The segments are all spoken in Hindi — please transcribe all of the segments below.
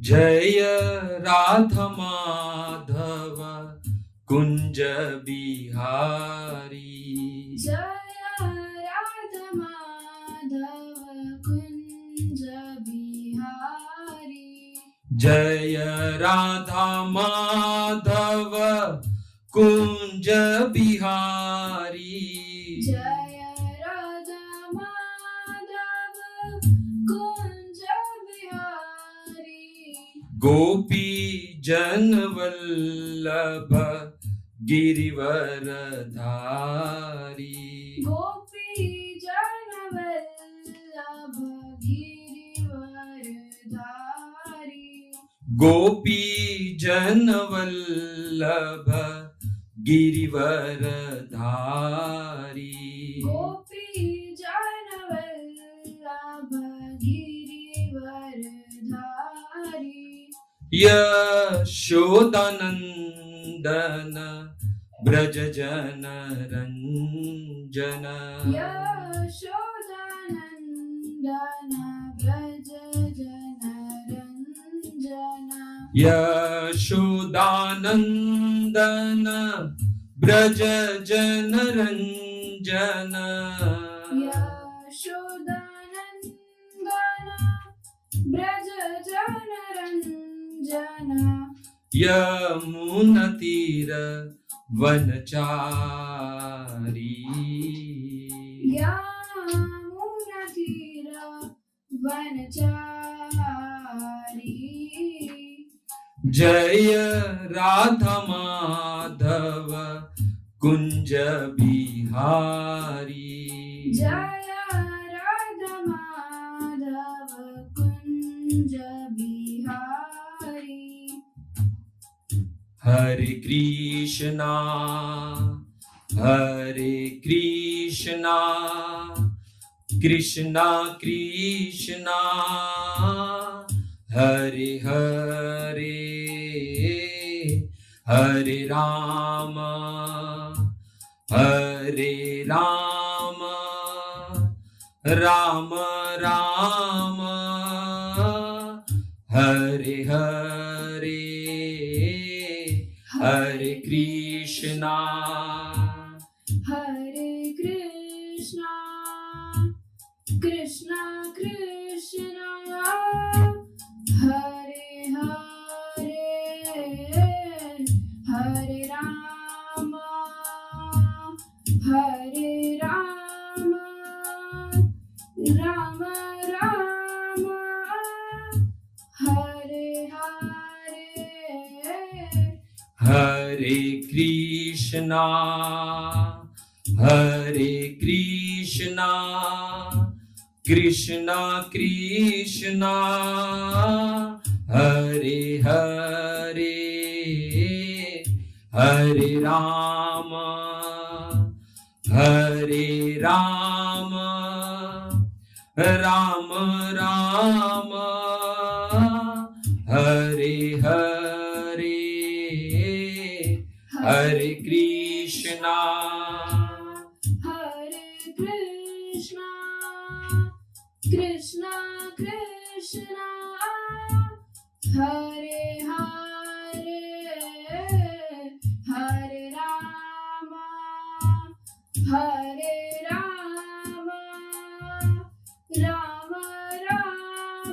जय राधा माधव कुंज बिहारी। जय राधा माधव कुंज बिहारी। जय राधा माधव कुंज बिहारी। जय राधा माधव कुंज बिहारी। गोपी जन वल्लभ गिरिवर धारी। गोपी जन वल्लभ गिरिवर धारी। गोपी जन वल्लभ गिरिवर धारी। गोपी जन वल्लभ गिरिवर धारी। यशोदानंदन ब्रज जन रंजन। यशोदानंदन ब्रज जन रंजन। यशोदानंदन ब्रज जन रंजन। यशोदानंदन ब्रज जन रंजन। यमुना तीर वनचारी। यमुना तीर वनचारी। जय राधा माधव कुंज बिहारी। जय राधा माधव कुंज बिहारी। हरे कृष्णा कृष्णा कृष्णा हरे हरे हरे राम राम राम हरे हरे हरे कृष्णा हरे कृष्णा कृष्णा कृष्णा हरे हरे हरे राम राम राम हरे हरे हरे कृष्णा कृष्णा कृष्णा हरे हरे हरे राम राम राम हरे हरे हरे कृष्णा कृष्णा कृष्णा हरे हरे हरे राम राम राम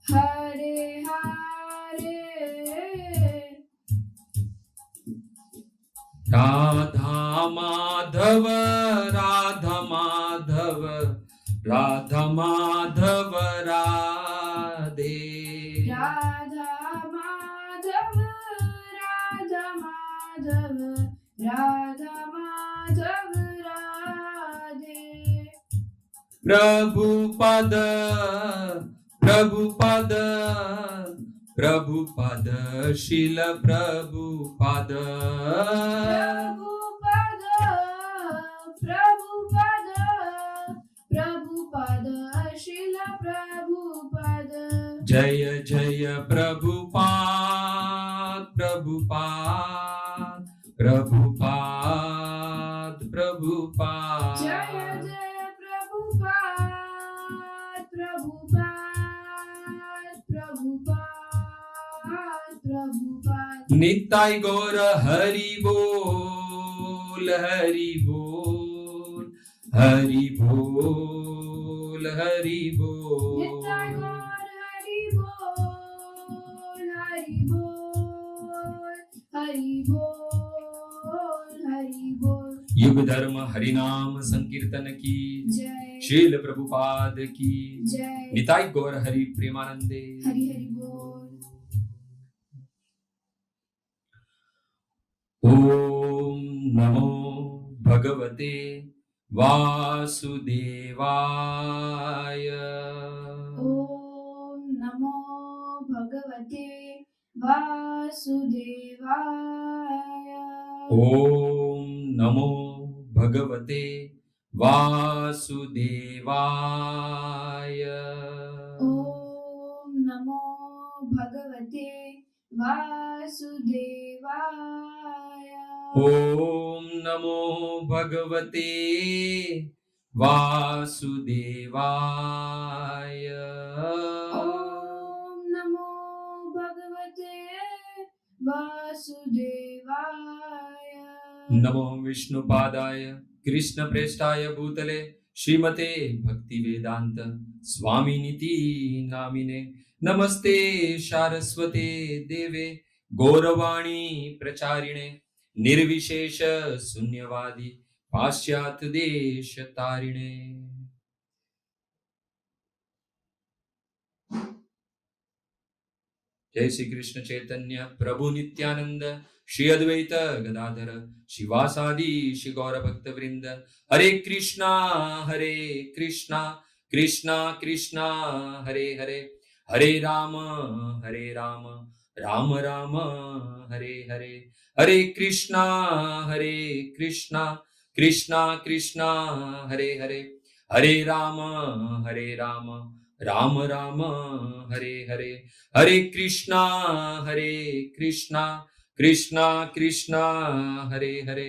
हरे हरे। राधा माधव राधा माधव राधा माधव राधे। राधा माधव राधा माधव राधा माधव राधे। प्रभुपद प्रभुपद प्रभुपद शील प्रभुपद प्रभुपद प्रभुपद प्रभुपद शील प्रभुपद। जय जय प्रभुपाद प्रभुपाद प्रभुपाद प्रभुपाद। जय जय प्रभुपाद प्रभुपाद प्रभुपाद। निताय गौर हरि बोल हरि बोल हरि बोल हरि बोल। निताय गौर हरि बोल हरि बोल हरि बोल हरि बोल। युग धर्म हरि नाम संकीर्तन की जय। शील प्रभुपाद की जय। निताय गौर हरि प्रेमानंदे। हरि हरि बोल। ओम नमो भगवते वासुदेवाय। ओम नमो भगवते वासुदेवाय। ओम नमो भगवते वासुदेवाय। ओम नमो भगवते वासुदेवाय। ओम नमो भगवते वासुदेवाय। ओम नमो भगवते वासुदेवाय। नमो विष्णुपादाय कृष्ण प्रेष्ठाय भूतले श्रीमते भक्ति वेदांत स्वामिनिति नामिने। नमस्ते सारस्वते देवे गौरवाणी प्रचारिणे निर्विशेष शून्यवादी पाश्चात्य देश तारिणे। जय श्री कृष्ण चैतन्य प्रभु नित्यानंद श्री अद्वैत गदाधर शिवासादि श्री गौर भक्त वृंद। हरे कृष्णा कृष्णा कृष्णा हरे हरे हरे राम राम राम हरे हरे। हरे कृष्णा कृष्णा कृष्णा हरे हरे हरे राम राम राम हरे हरे। हरे कृष्णा कृष्णा कृष्णा हरे हरे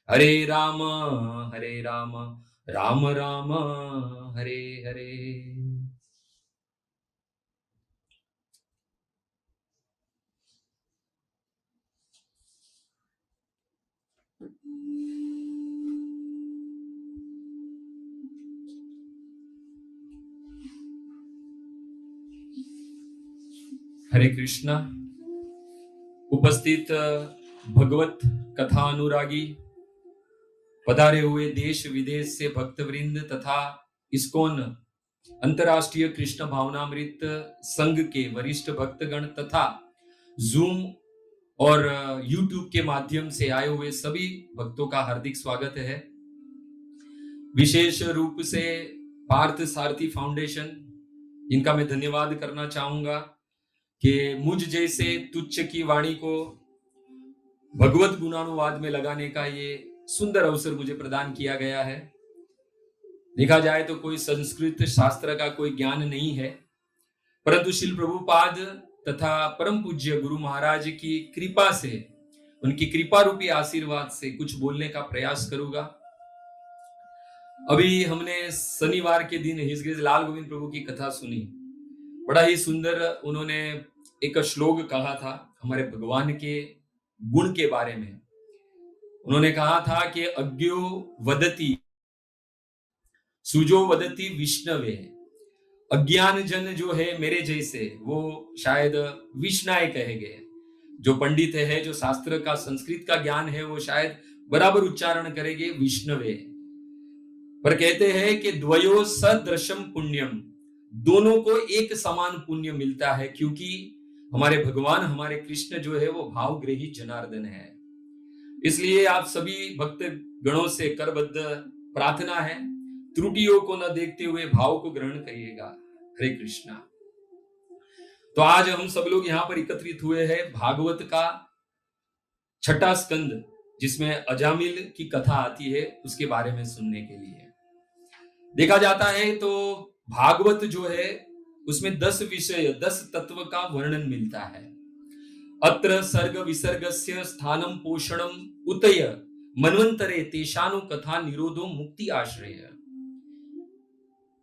हरे राम राम राम हरे हरे। हरे कृष्णा। उपस्थित भगवत कथा अनुरागी पधारे हुए देश विदेश से भक्तवृंद तथा इस्कॉन अंतरराष्ट्रीय कृष्ण भावनामृत संघ के वरिष्ठ भक्तगण तथा जूम और यूट्यूब के माध्यम से आए हुए सभी भक्तों का हार्दिक स्वागत है। विशेष रूप से पार्थ सारथी फाउंडेशन, इनका मैं धन्यवाद करना चाहूंगा कि मुझ जैसे तुच्छ की वाणी को भगवत गुणानुवाद में लगाने का ये सुंदर अवसर मुझे प्रदान किया गया है। देखा जाए तो कोई संस्कृत शास्त्र का कोई ज्ञान नहीं है, परंतु श्रील प्रभुपाद तथा परम पूज्य गुरु महाराज की कृपा से, उनकी कृपा रूपी आशीर्वाद से कुछ बोलने का प्रयास करूंगा। अभी हमने शनिवार के दिन हिज गिरिज लाल गोविंद प्रभु की कथा सुनी। बड़ा ही सुंदर उन्होंने एक श्लोक कहा था हमारे भगवान के गुण के बारे में। उन्होंने कहा था कि अज्ञो वदति सुजो वदति विष्णवे। अज्ञान जन जो है मेरे जैसे, वो शायद विष्णाय कहेंगे। जो पंडित है, जो शास्त्र का संस्कृत का ज्ञान है, वो शायद बराबर उच्चारण करेंगे विष्णवे। पर कहते हैं कि द्वयो सदृशम पुण्यम, दोनों को एक समान पुण्य मिलता है, क्योंकि हमारे भगवान, हमारे कृष्ण जो है वो भावग्रही जनार्दन है। इसलिए आप सभी भक्त गणों से करबद्ध प्रार्थना है, त्रुटियों को न देखते हुए भाव को ग्रहण करिएगा। हरे कृष्णा। तो आज हम सब लोग यहाँ पर एकत्रित हुए हैं भागवत का छठा स्कंद, जिसमें अजामिल की कथा आती है, उसके बारे में सुनने के लिए। देखा जाता है तो भागवत जो है उसमें 10 विषय, 10 तत्व का वर्णन मिलता है। अत्र सर्ग विसर्गस्य स्थानम पोषणम उतय मनवंतरे तेषानु कथा निरोधो मुक्ति आश्रय।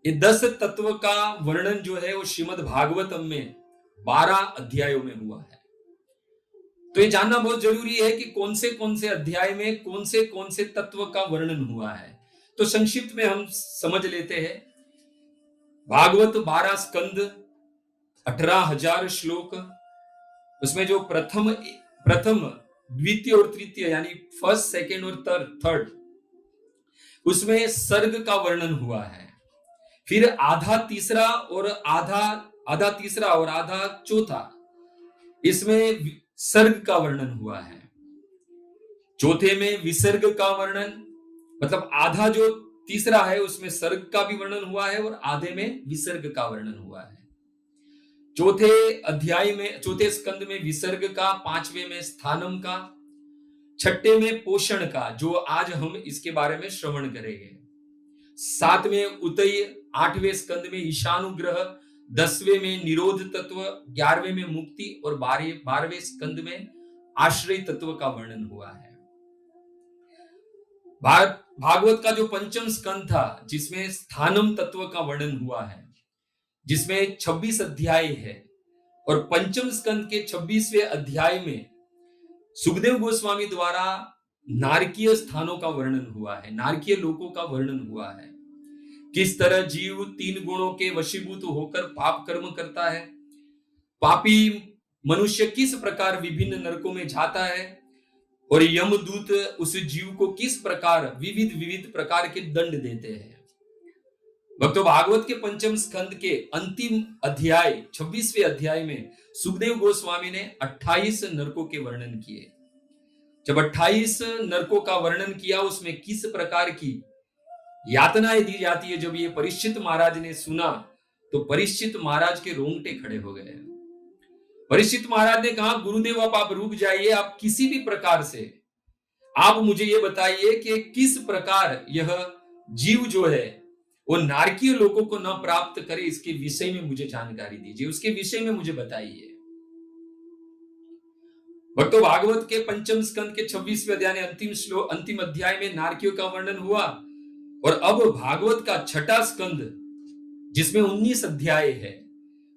ये 10 तत्व का वर्णन जो है वो श्रीमद् भागवतम में 12 अध्यायों में हुआ है। तो ये जानना बहुत जरूरी है कि कौन से अध्याय में कौन से तत्व का वर्णन हुआ है। तो संक्षिप्त में हम समझ लेते हैं। भागवत 12 स्कंद, 18,000 श्लोक। उसमें जो प्रथम प्रथम द्वितीय और तृतीय यानी फर्स्ट, सेकेंड और थर्ड, उसमें सर्ग का वर्णन हुआ है। फिर आधा तीसरा और आधा तीसरा और आधा चौथा, इसमें सर्ग का वर्णन हुआ है। चौथे में विसर्ग का वर्णन, मतलब आधा जो तीसरा है उसमें सर्ग का भी वर्णन हुआ है और आधे में विसर्ग का वर्णन हुआ है। चौथे अध्याय में, चौथे स्कंद में विसर्ग का, पांचवें में स्थानम का, छठे में पोषण का, जो आज हम इसके बारे में श्रवण करेंगे। सातवें उतय, आठवें स्कंद में ईशानुग्रह, 10वें में निरोध तत्व, 11वें में मुक्ति और 12वें स्कंद में आश्रय तत्व का वर्णन हुआ है। भागवत का जो पंचम स्कंद था, जिसमें स्थानम तत्व का वर्णन हुआ है, जिसमें 26 अध्याय है, और पंचम स्कंद के 26वें अध्याय में सुखदेव गोस्वामी द्वारा नारकीय स्थानों का वर्णन हुआ है, नारकीय लोकों का वर्णन हुआ है। किस तरह जीव 3 गुणों के वशीभूत होकर पाप कर्म करता है, पापी मनुष्य किस प्रकार विभिन्न नरकों में जाता है, और यमदूत उस जीव को किस प्रकार विविध प्रकार के दंड देते हैं। भक्तों, भागवत के पंचम स्कंद के अंतिम अध्याय 26वें अध्याय में सुखदेव गोस्वामी ने 28 नरकों के वर्णन किए। जब 28 नरकों का वर्णन किया, उसमें किस प्रकार की यातनाएं दी जाती है, जब ये परीक्षित महाराज ने सुना तो परीक्षित महाराज के रोंगटे खड़े हो गए। परीक्षित महाराज ने कहा, गुरुदेव आप रुक जाइए, आप किसी भी प्रकार से आप मुझे ये बताइए कि किस प्रकार यह जीव जो है वो नारकीय लोगों को न प्राप्त करे, इसके विषय में मुझे जानकारी दीजिए, उसके विषय में मुझे बताइए। भक्तों, भागवत के पंचम स्कंद के 26वें अध्याय अंतिम अध्याय में नारकियों का वर्णन हुआ, और अब भागवत का छठा स्कंद जिसमें 19 अध्याय है,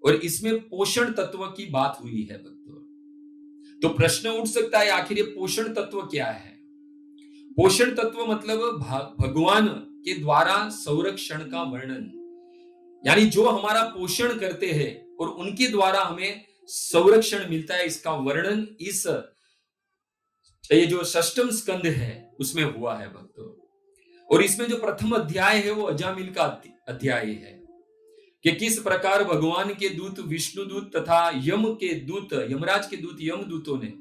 और इसमें पोषण तत्व की बात हुई है। भक्तों, तो प्रश्न उठ सकता है, आखिर ये पोषण तत्व क्या है? पोषण तत्व मतलब भगवान के द्वारा संरक्षण का वर्णन, यानी जो हमारा पोषण करते हैं और उनके द्वारा हमें संरक्षण मिलता है, इसका वर्णन इस ये जो षष्ठम स्कंद है उसमें हुआ है भक्तों। और इसमें जो प्रथम अध्याय है वो अजामिल का अध्याय है, कि किस प्रकार भगवान के दूत विष्णु दूत तथा यम के दूत, यमराज के दूत यमदूतों ने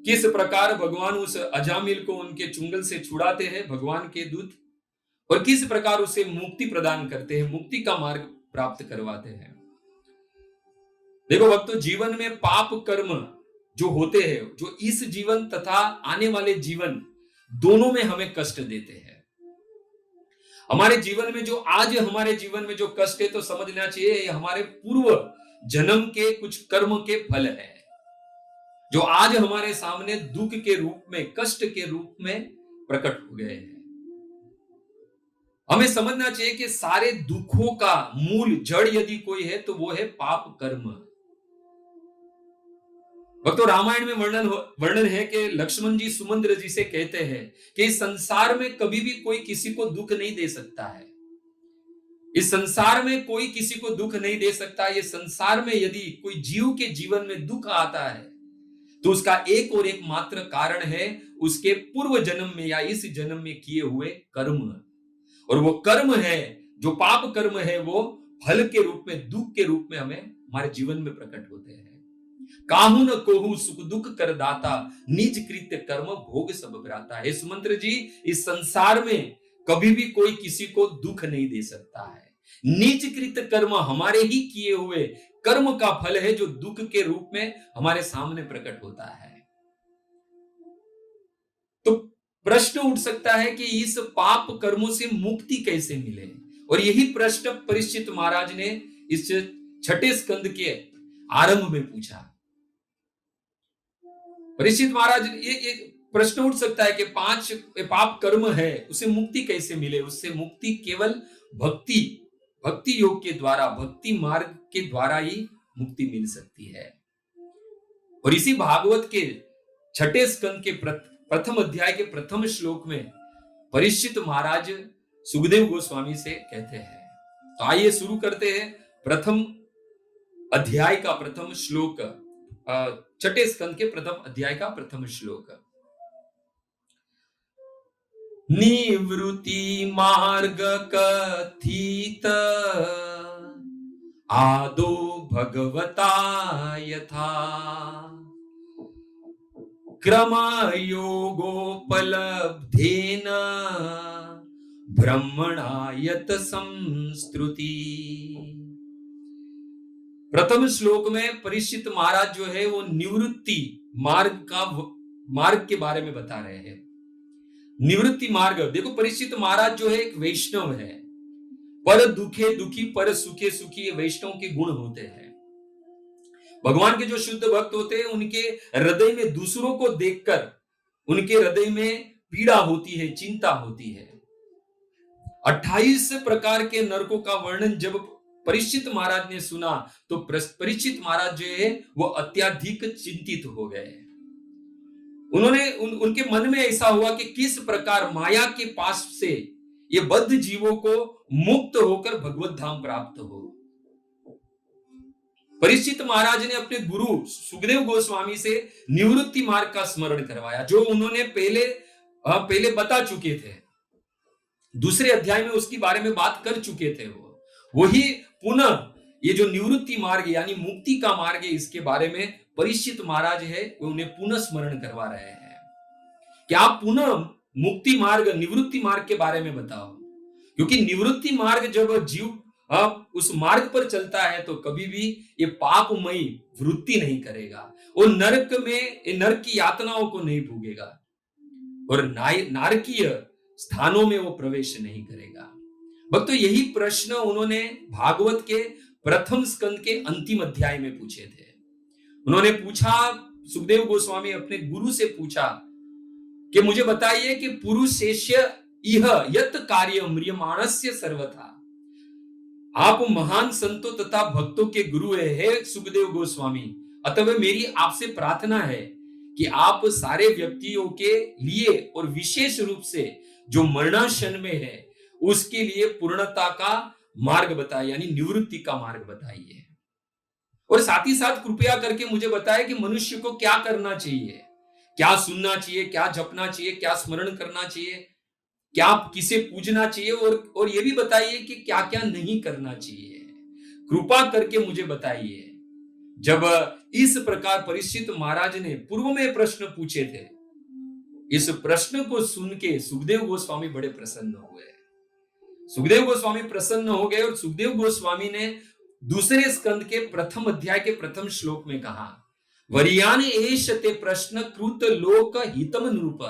किस प्रकार भगवान उस अजामिल को उनके चुंगल से छुड़ाते हैं, भगवान के दूत, और किस प्रकार उसे मुक्ति प्रदान करते हैं, मुक्ति का मार्ग प्राप्त करवाते हैं। देखो भक्तों, जीवन में पाप कर्म जो होते हैं, जो इस जीवन तथा आने वाले जीवन दोनों में हमें कष्ट देते हैं। हमारे जीवन में जो आज हमारे जीवन में जो कष्ट है, तो समझना चाहिए ये हमारे पूर्व जन्म के कुछ कर्म के फल है, जो आज हमारे सामने दुख के रूप में, कष्ट के रूप में प्रकट हो गए हैं। हमें समझना चाहिए कि सारे दुखों का मूल जड़ यदि कोई है तो वो है पाप कर्म। भक्तों, रामायण में वर्णन है कि लक्ष्मण जी सुमंत्र जी से कहते हैं कि इस संसार में कभी भी कोई किसी को दुख नहीं दे सकता है, इस संसार में कोई किसी को दुख नहीं दे सकता। ये संसार में यदि कोई जीव के जीवन में दुख आता है तो उसका एक और एक मात्र कारण है उसके पूर्व जन्म में या इस जन्म में किए हुए कर्म, और वो कर्म है जो पाप कर्म है, वो फल के रूप में, दुख के रूप में हमें हमारे जीवन में प्रकट होते हैं। काहू न कोहू सुख दुख कर दाता, निज कृत्य कर्म भोग सब भ्राता है। सुमंत्र जी, इस संसार में कभी भी कोई किसी को दुख नहीं दे सकता है। निज कृत्य कर्म, हमारे ही किए हुए कर्म का फल है जो दुख के रूप में हमारे सामने प्रकट होता है। तो प्रश्न उठ सकता है कि इस पाप कर्मों से मुक्ति कैसे मिले, और यही प्रश्न परीक्षित महाराज ने इस छठे स्कंद के आरंभ में पूछा। परीक्षित महाराज, एक प्रश्न उठ सकता है कि 5 पाप कर्म है, उसे मुक्ति कैसे मिले? उससे मुक्ति केवल भक्ति योग के द्वारा, भक्ति मार्ग के द्वारा ही मुक्ति मिल सकती है। और इसी भागवत के छठे स्कंद के प्रथम अध्याय के प्रथम श्लोक में परीक्षित महाराज सुखदेव गोस्वामी से कहते हैं। तो आइए शुरू करते हैं प्रथम अध्याय का प्रथम श्लोक, छठे स्कंद के प्रथम अध्याय का प्रथम श्लोक। निवृत्ति मार्ग कथित आदो भगवता यथा क्रम योगोपलब्धेन ब्रह्मणा यत संस्तुति। प्रथम श्लोक में परीक्षित महाराज जो है वो निवृत्ति मार्ग के बारे में बता रहे हैं। निवृत्ति मार्ग, देखो परीक्षित महाराज जो है एक वैष्णव है, पर दुखे दुखी पर सुखे सुखी, ये वैष्णव के गुण होते हैं। भगवान के जो शुद्ध भक्त होते हैं उनके हृदय में दूसरों को देखकर उनके हृदय में पीड़ा होती है, चिंता होती है। 28 प्रकार के नरकों का वर्णन जब परीक्षित महाराज ने सुना तो परीक्षित महाराज जो है वो अत्यधिक चिंतित हो गए। उनके मन में ऐसा हुआ कि किस प्रकार माया के पास से ये बद्ध जीवों को मुक्त होकर भगवत धाम प्राप्त हो। परीक्षित महाराज ने अपने गुरु सुखदेव गोस्वामी से निवृत्ति मार्ग का स्मरण करवाया, जो उन्होंने पहले बता चुके थे। दूसरे अध्याय में उसके बारे में बात कर चुके थे। वही पुनः ये जो निवृत्ति मार्ग यानी मुक्ति का मार्ग है, इसके बारे में परीक्षित महाराज है वो उन्हें पुनः स्मरण करवा रहे हैं कि आप पुनः मुक्ति मार्ग निवृत्ति मार्ग के बारे में बताओ। क्योंकि निवृत्ति मार्ग जब जीव उस मार्ग पर चलता है तो कभी भी ये पापमयी वृत्ति नहीं करेगा, वो नरक की यातनाओं को नहीं भोगेगा और नारकीय स्थानों में वो प्रवेश नहीं करेगा। भक्तों, यही प्रश्न उन्होंने भागवत के प्रथम स्कंद के अंतिम अध्याय में पूछे थे। उन्होंने पूछा, सुखदेव गोस्वामी अपने गुरु से पूछा कि मुझे बताइए कि पुरुषेष्य इह यत कार्य म्रियमाणस्य सर्वथा। आप महान संतों तथा भक्तों के गुरु है सुखदेव गोस्वामी, अतः मेरी आपसे प्रार्थना है कि आप सारे व्यक्तियों के लिए और विशेष रूप से जो मरणासन में है उसके लिए पूर्णता का मार्ग बताइए, यानी निवृत्ति का मार्ग बताइए। और साथ ही साथ कृपया करके मुझे बताएं कि मनुष्य को क्या करना चाहिए, क्या सुनना चाहिए, क्या जपना चाहिए, क्या स्मरण करना चाहिए, क्या किसे पूजना चाहिए, और ये भी बताइए कि क्या क्या नहीं करना चाहिए। कृपा करके मुझे बताइए। जब इस प्रकार परीक्षित महाराज ने पूर्व में प्रश्न पूछे थे, इस प्रश्न को सुन के सुखदेव गोस्वामी बड़े प्रसन्न हुए। सुखदेव गोस्वामी प्रसन्न हो गए और सुखदेव गोस्वामी ने दूसरे स्कंद के प्रथम अध्याय के प्रथम श्लोक में कहा, वरियान एष ते प्रश्न कृत लोक हितम नृप।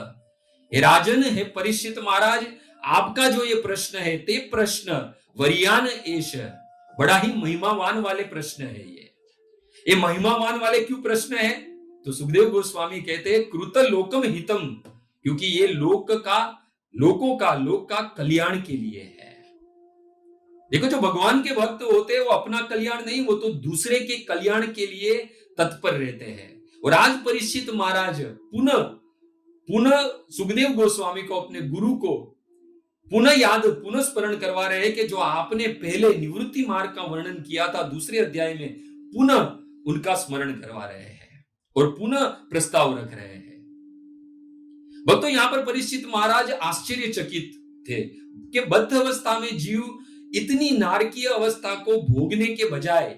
हे राजन, हे परीक्षित महाराज, आपका जो ये प्रश्न है ते प्रश्न वरियान एष, बड़ा ही महिमावान वाले प्रश्न है। ये महिमावान वाले क्यों प्रश्न है? तो सुखदेव गोस्वामी कहते हैं कृत लोकम हितम, क्योंकि ये लोक का कल्याण के लिए है। देखो, जो भगवान के भक्त होते हैं वो अपना कल्याण नहीं, वो तो दूसरे के कल्याण के लिए तत्पर रहते हैं। और आज परीक्षित महाराज पुनः सुखदेव गोस्वामी को, अपने गुरु को पुनः स्मरण करवा रहे हैं कि जो आपने पहले निवृत्ति मार्ग का वर्णन किया था दूसरे अध्याय में, पुनः उनका स्मरण करवा रहे हैं और पुनः प्रस्ताव रख रहे हैं। भक्तों, यहां पर परीक्षित महाराज आश्चर्यचकित थे कि बद्ध अवस्था में जीव इतनी नारकीय अवस्था को भोगने के बजाय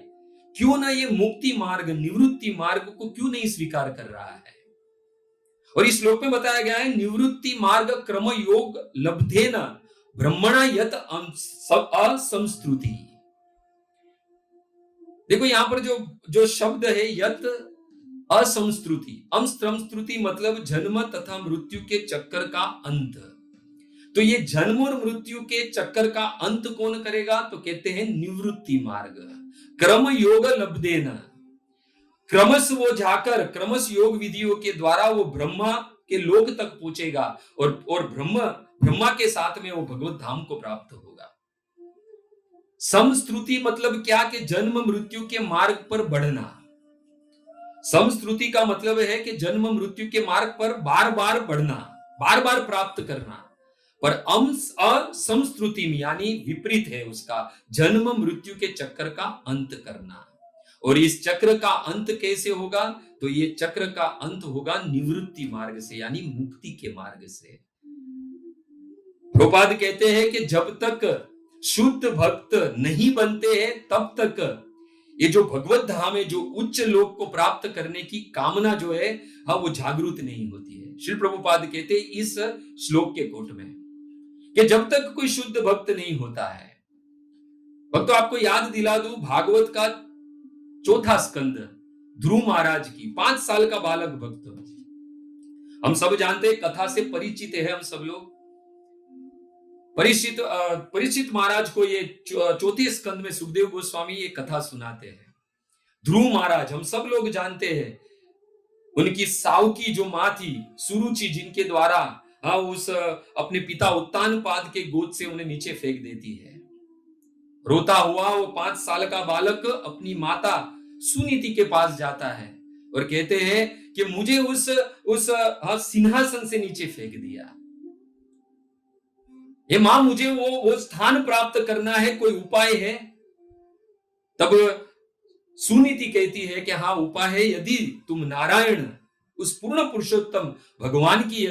क्यों ना ये मुक्ति मार्ग निवृत्ति मार्ग को क्यों नहीं स्वीकार कर रहा है। और इस श्लोक में बताया गया है, निवृत्ति मार्ग क्रम योग लब्धेन ब्रह्मणा यत असंस्तुति। देखो, यहां पर जो शब्द है यत असंस्तुति मतलब जन्म तथा मृत्यु के चक्कर का अंत। तो ये जन्म और मृत्यु के चक्कर का अंत कौन करेगा? तो कहते हैं निवृत्ति मार्ग क्रम योग लब्धेन। क्रमश वो जाकर क्रमश योग विधियों के द्वारा वो ब्रह्मा के लोक तक पहुंचेगा और ब्रह्मा के साथ में वो भगवत धाम को प्राप्त होगा। समस्तुति मतलब क्या? कि जन्म मृत्यु के मार्ग पर बढ़ना। समश्रुति का मतलब है कि जन्म मृत्यु के मार्ग पर बार बार बढ़ना, बार बार प्राप्त करना। पर असमश्रुति में यानी विपरीत है उसका, जन्म मृत्यु के चक्र का अंत करना। और इस चक्र का अंत कैसे होगा? तो ये चक्र का अंत होगा निवृत्ति मार्ग से, यानी मुक्ति के मार्ग से। प्रभुपाद कहते हैं कि जब तक शुद्ध भक्त नहीं बनते हैं तब तक ये जो भगवत धाम है, जो उच्च लोक को प्राप्त करने की कामना जो है, हाँ, वो जागृत नहीं होती है। श्री प्रभुपाद कहते हैं इस श्लोक के कोट में कि जब तक कोई शुद्ध भक्त नहीं होता है। भक्तों, आपको याद दिला दूं, भागवत का चौथा स्कंद, ध्रुव महाराज की 5 साल का बालक भक्त, हम सब जानते हैं, कथा से परिचित है हम सब लोग। परीक्षित महाराज को ये चौथे स्कंद में सुखदेव गोस्वामी ये कथा सुनाते हैं। ध्रुव महाराज हम सब लोग जानते हैं, उनकी साउकी जो माँ थी सुरुचि, जिनके द्वारा उस अपने पिता उत्तानपाद के गोद से उन्हें नीचे फेंक देती है। रोता हुआ वो 5 साल का बालक अपनी माता सुनीति के पास जाता है और कहते हैं कि मुझे उस सिंहासन से नीचे फेंक दिया, ये मां, मुझे वो स्थान प्राप्त करना है, कोई उपाय है? तब सुनीति कहती है कि हाँ, उपाय है। यदि तुम नारायण, उस पूर्ण पुरुषोत्तम भगवान की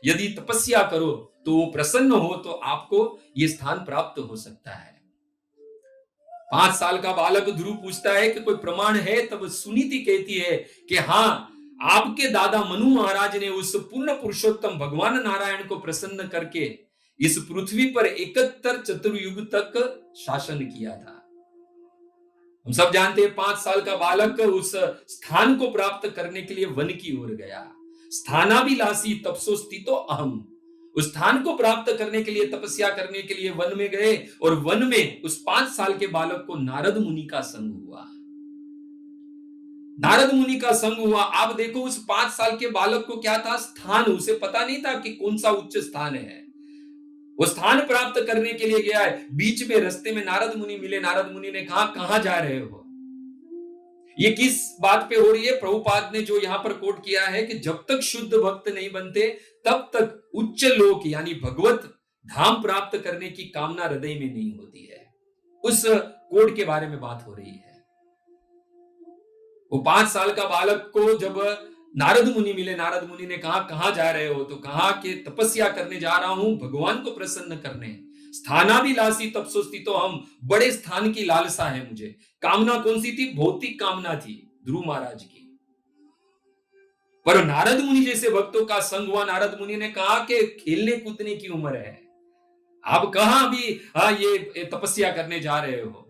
यदि तपस्या करो तो वो प्रसन्न हो तो आपको ये स्थान प्राप्त हो सकता है। 5 साल का बालक ध्रुव पूछता है कि कोई प्रमाण है? तब सुनीति कहती है कि हाँ, आपके दादा मनु महाराज ने उस पूर्ण पुरुषोत्तम भगवान नारायण को प्रसन्न करके इस पृथ्वी पर 71 चतुर्युग तक शासन किया था। हम सब जानते हैं 5 साल का बालक उस स्थान को प्राप्त करने के लिए वन की ओर गया। स्थानाभिलाषी तपसो स्थितो अहम, उस स्थान को प्राप्त करने के लिए, तपस्या करने के लिए वन में गए और वन में उस 5 साल के बालक को नारद मुनि का संग हुआ। नारद मुनि का संग हुआ। आप देखो, उस 5 साल के बालक को क्या था? स्थान, उसे पता नहीं था कि कौन सा उच्च स्थान है। वो स्थान प्राप्त करने के लिए गया है। बीच में रास्ते में नारद मुनि मिले। नारद मुनि ने कहा, कहां जा रहे हो? ये किस बात पे हो रही है? प्रभुपाद ने जो यहां पर कोट किया है कि जब तक शुद्ध भक्त नहीं बनते तब तक उच्च लोक यानी भगवत धाम प्राप्त करने की कामना हृदय में नहीं होती है। उस कोड के बारे में बात हो रही है। वो 5 साल का बालक को जब नारद मुनि मिले, नारद मुनि ने कहा, कहां जा रहे हो? तो कहा कि तपस्या करने जा रहा हूं, भगवान को प्रसन्न करने। स्थानाभिलाषी तपसो स्थितो हम, बड़े स्थान की लालसा है मुझे। कामना कौन सी थी? भौतिक कामना थी ध्रुव महाराज की। पर नारद मुनि जैसे भक्तों का संग हुआ। नारद मुनि ने कहा कि खेलने कूदने की उम्र है, आप कहां भी ये तपस्या करने जा रहे हो?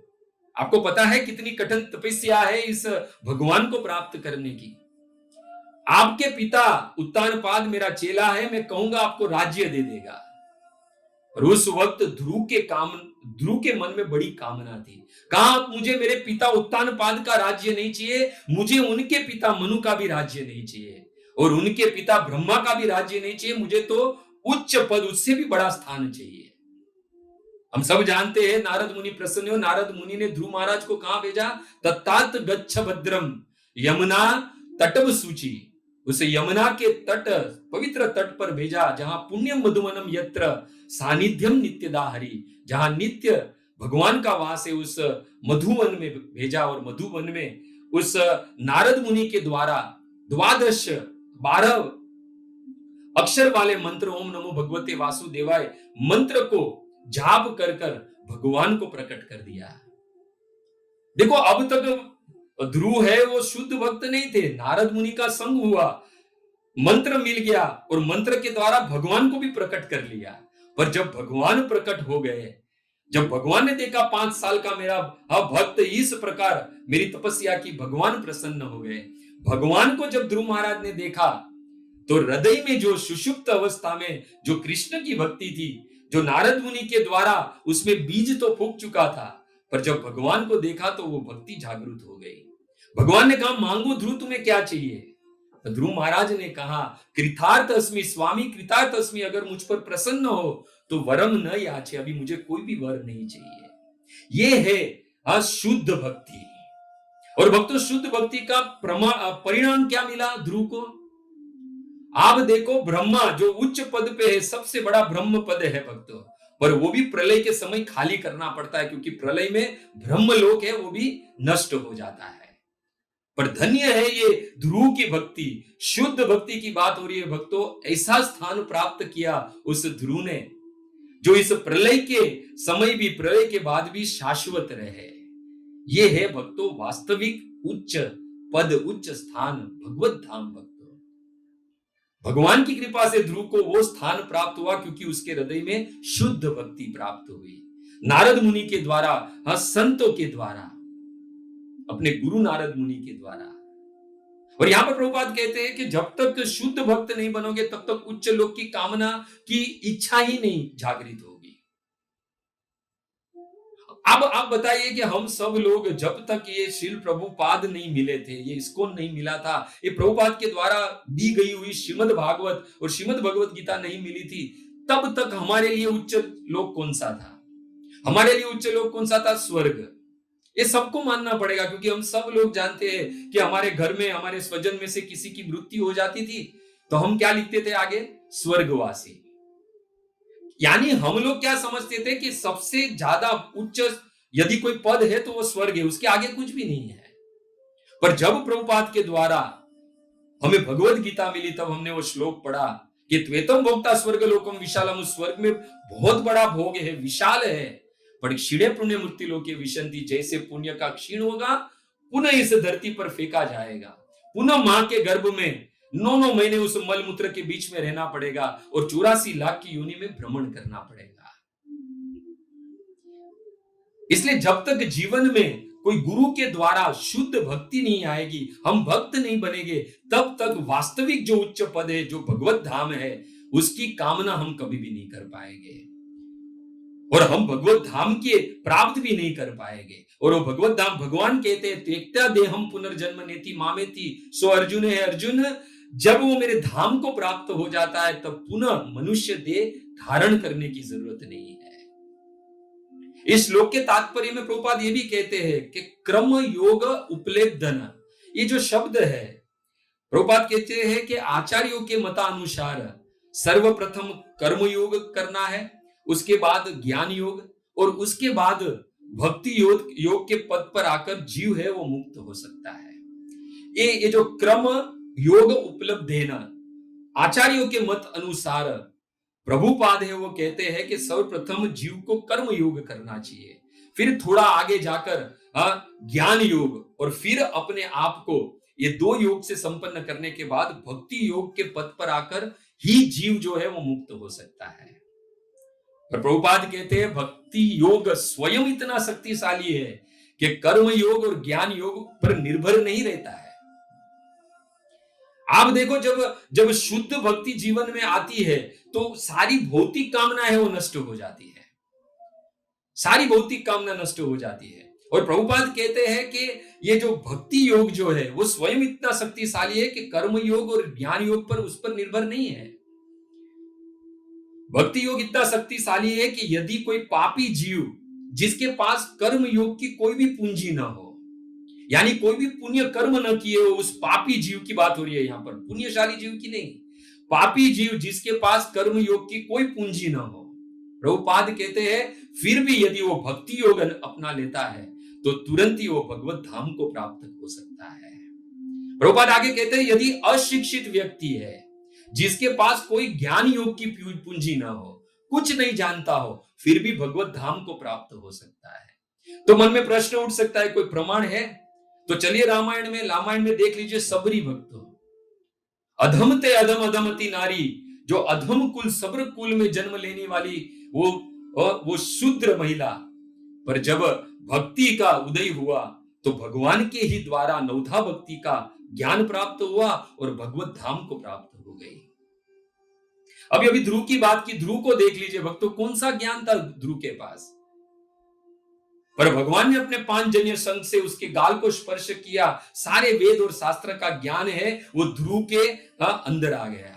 आपको पता है कितनी कठिन तपस्या है इस भगवान को प्राप्त करने की। आपके पिता उत्तानपाद मेरा चेला है, मैं कहूंगा आपको राज्य दे देगा। और उस वक्त ध्रुव के मन में बड़ी कामना थी। कहा, मुझे मेरे पिता उत्तानपाद का राज्य नहीं चाहिए, मुझे उनके पिता मनु का भी राज्य नहीं चाहिए, और उनके पिता ब्रह्मा का भी राज्य नहीं चाहिए। मुझे तो उच्च पद, उससे भी बड़ा स्थान चाहिए। हम सब जानते हैं नारद मुनि प्रसन्न हो। नारद मुनि ने ध्रुव महाराज को कहां भेजा? तत्तात गच्छ भद्रम, यमुना तटव सूची। उसे यमुना के तट, पवित्र तट पर भेजा, जहां पुण्यम मधुवनम यत्र सानिध्यम नित्यदा हरि, जहां नित्य भगवान का वास है, उस मधुवन में भेजा। और मधुवन में उस नारद मुनि के द्वारा 12 अक्षर वाले मंत्र, ओम नमो भगवते वासुदेवाय मंत्र को जाप कर भगवान को प्रकट कर दिया। देखो, अब तक ध्रुव है वो शुद्ध भक्त नहीं थे। नारद मुनि का संग हुआ, मंत्र मिल गया और मंत्र के द्वारा भगवान को भी प्रकट कर लिया। पर जब भगवान प्रकट हो गए, जब भगवान ने देखा 5 साल का मेरा भक्त इस प्रकार मेरी तपस्या की, भगवान प्रसन्न हो गए। भगवान को जब ध्रुव महाराज ने देखा तो हृदय में जो सुषुप्त अवस्था में जो कृष्ण की भक्ति थी, जो नारद मुनि के द्वारा उसमें बीज तो फूक चुका था, पर जब भगवान को देखा तो वो भक्ति जागृत हो गई। भगवान ने कहा, मांगो ध्रुव, तुम्हें क्या चाहिए? तो ध्रुव महाराज ने कहा, कृतार्थ अस्मि स्वामी, कृतार्थ अस्मि, अगर मुझ पर प्रसन्न हो तो वरम न याचे, अभी मुझे कोई भी वर नहीं चाहिए। ये है शुद्ध भक्ति। और भक्तों, शुद्ध भक्ति का परिणाम क्या मिला ध्रुव को? आप देखो, ब्रह्मा जो उच्च पद पे है, सबसे बड़ा ब्रह्म पद है भक्तों, पर वो भी प्रलय के समय खाली करना पड़ता है, क्योंकि प्रलय में ब्रह्मलोक है वो भी नष्ट हो जाता है। पर धन्य है ये ध्रुव की भक्ति, शुद्ध भक्ति की बात हो रही है भक्तों। ऐसा स्थान प्राप्त किया उस ध्रुव ने, जो इस प्रलय के समय भी, प्रलय के बाद भी शाश्वत रहे। ये है भक्तों वास्तविक उच्च पद, उच्च स्थान, भगवत धाम भक्तों। भगवान की कृपा से ध्रुव को वो स्थान प्राप्त हुआ, क्योंकि उसके हृदय में शुद्ध भक्ति प्राप्त हुई, नारद मुनि के द्वारा, संतों के द्वारा, अपने गुरु नारद मुनि के द्वारा। और यहां पर प्रभुपाद कहते हैं कि जब तक शुद्ध भक्त नहीं बनोगे, तब तक उच्च लोक की कामना की इच्छा ही नहीं जागृत होगी। अब आप बताइए कि हम सब लोग, जब तक ये श्रील प्रभुपाद नहीं मिले थे, ये इस्कॉन नहीं मिला था, ये प्रभुपाद के द्वारा दी गई हुई श्रीमद् भागवत और श्रीमद् भगवत गीता नहीं मिली थी, तब तक हमारे लिए उच्च लोक कौन सा था? हमारे लिए उच्च लोक कौन सा था? स्वर्ग। ये सबको मानना पड़ेगा, क्योंकि हम सब लोग जानते हैं कि हमारे घर में, हमारे स्वजन में से किसी की मृत्यु हो जाती थी, तो हम क्या लिखते थे आगे? स्वर्गवासी। यानी हम लोग क्या समझते थे कि सबसे ज्यादा उच्च यदि कोई पद है तो वो स्वर्ग है, उसके आगे कुछ भी नहीं है। पर जब प्रभुपाद के द्वारा हमें भगवत गीता मिली, तब हमने वो श्लोक पढ़ा कि त्वेतम भोक्ता स्वर्ग लोकम विशालम। उस स्वर्ग में बहुत बड़ा भोग है, विशाल है, पर क्षीणे पुण्य मृत्यु लोके विशंति। जैसे पुण्य का क्षीण होगा, पुनः इस धरती पर फेंका जाएगा, पुनः मां के गर्भ में 9 महीने उस मलमूत्र के बीच में रहना पड़ेगा और 84 लाख की योनि में भ्रमण करना पड़ेगा। इसलिए जब तक जीवन में कोई गुरु के द्वारा शुद्ध भक्ति नहीं आएगी, हम भक्त नहीं बनेंगे, तब तक वास्तविक जो उच्च पद है, जो भगवत धाम है, उसकी कामना हम कभी भी नहीं कर पाएंगे, और हम भगवत धाम के प्राप्त भी नहीं कर पाएंगे। और वो भगवत धाम, भगवान कहते हैं, त्यक्त्या देहम पुनर्जन्म नेति मामेति सो अर्जुन है। अर्जुन, जब वो मेरे धाम को प्राप्त हो जाता है, तब पुनः मनुष्य देह धारण करने की जरूरत नहीं है। इस श्लोक के तात्पर्य में प्रभुपाद ये भी कहते हैं कि क्रम योग उपलेदन, ये जो शब्द है, प्रभुपाद कहते हैं कि आचार्यों के मतानुसार सर्वप्रथम कर्म योग करना है, उसके बाद ज्ञान योग, और उसके बाद भक्ति योग के पद पर आकर जीव है वो मुक्त हो सकता है। ये जो क्रम योग उपलब्ध है ना, आचार्यों के मत अनुसार प्रभुपाद है वो कहते हैं कि सर्वप्रथम जीव को कर्म योग करना चाहिए, फिर थोड़ा आगे जाकर ज्ञान योग, और फिर अपने आप को ये 2 योग से संपन्न करने के बाद भक्ति योग के पद पर आकर ही जीव जो है वो मुक्त हो सकता है। और प्रभुपाद कहते हैं भक्ति योग स्वयं इतना शक्तिशाली है कि कर्म योग और ज्ञान योग पर निर्भर नहीं रहता है। आप देखो, जब शुद्ध भक्ति जीवन में आती है, तो सारी भौतिक कामना है वो नष्ट हो जाती है, सारी भौतिक कामना नष्ट हो जाती है। और प्रभुपाद कहते हैं कि ये जो भक्ति योग जो है वो स्वयं इतना शक्तिशाली है कि कर्म योग और ज्ञान योग पर, उस पर निर्भर नहीं है। भक्ति योग इतना शक्तिशाली है कि यदि कोई पापी जीव, जिसके पास कर्म योग की कोई भी पूंजी ना हो, यानी कोई भी पुण्य कर्म न किए हो, उस पापी जीव की बात हो रही है यहां पर, पुण्यशाली जीव की नहीं, पापी जीव जिसके पास कर्म योग की कोई पूंजी ना हो, प्रभुपाद कहते हैं फिर भी यदि वो भक्ति योग अपना लेता है, तो तुरंत ही वो भगवत धाम को प्राप्त हो सकता है। प्रभुपाद आगे कहते हैं यदि अशिक्षित व्यक्ति है, जिसके पास कोई ज्ञान योग की पूंजी ना हो, कुछ नहीं जानता हो, फिर भी भगवत धाम को प्राप्त हो सकता है। तो मन में प्रश्न उठ सकता है, कोई प्रमाण है? तो चलिए रामायण में देख लीजिए, सबरी भक्त, अधम ते अधम अधमती नारी, जो अधम कुल सब्र कुल में जन्म लेने वाली वो शूद्र महिला, पर जब भक्ति का उदय हुआ तो भगवान के ही द्वारा नवधा भक्ति का ज्ञान प्राप्त हुआ और भगवत धाम को प्राप्त हो गई। अभी ध्रुव की बात की, ध्रुव को देख लीजिए भक्तों, कौन सा ज्ञान था ध्रुव के पास, पर भगवान ने अपने पांचजन्य संग से उसके गाल को स्पर्श किया, सारे वेद और शास्त्र का ज्ञान है वो ध्रुव के अंदर आ गया,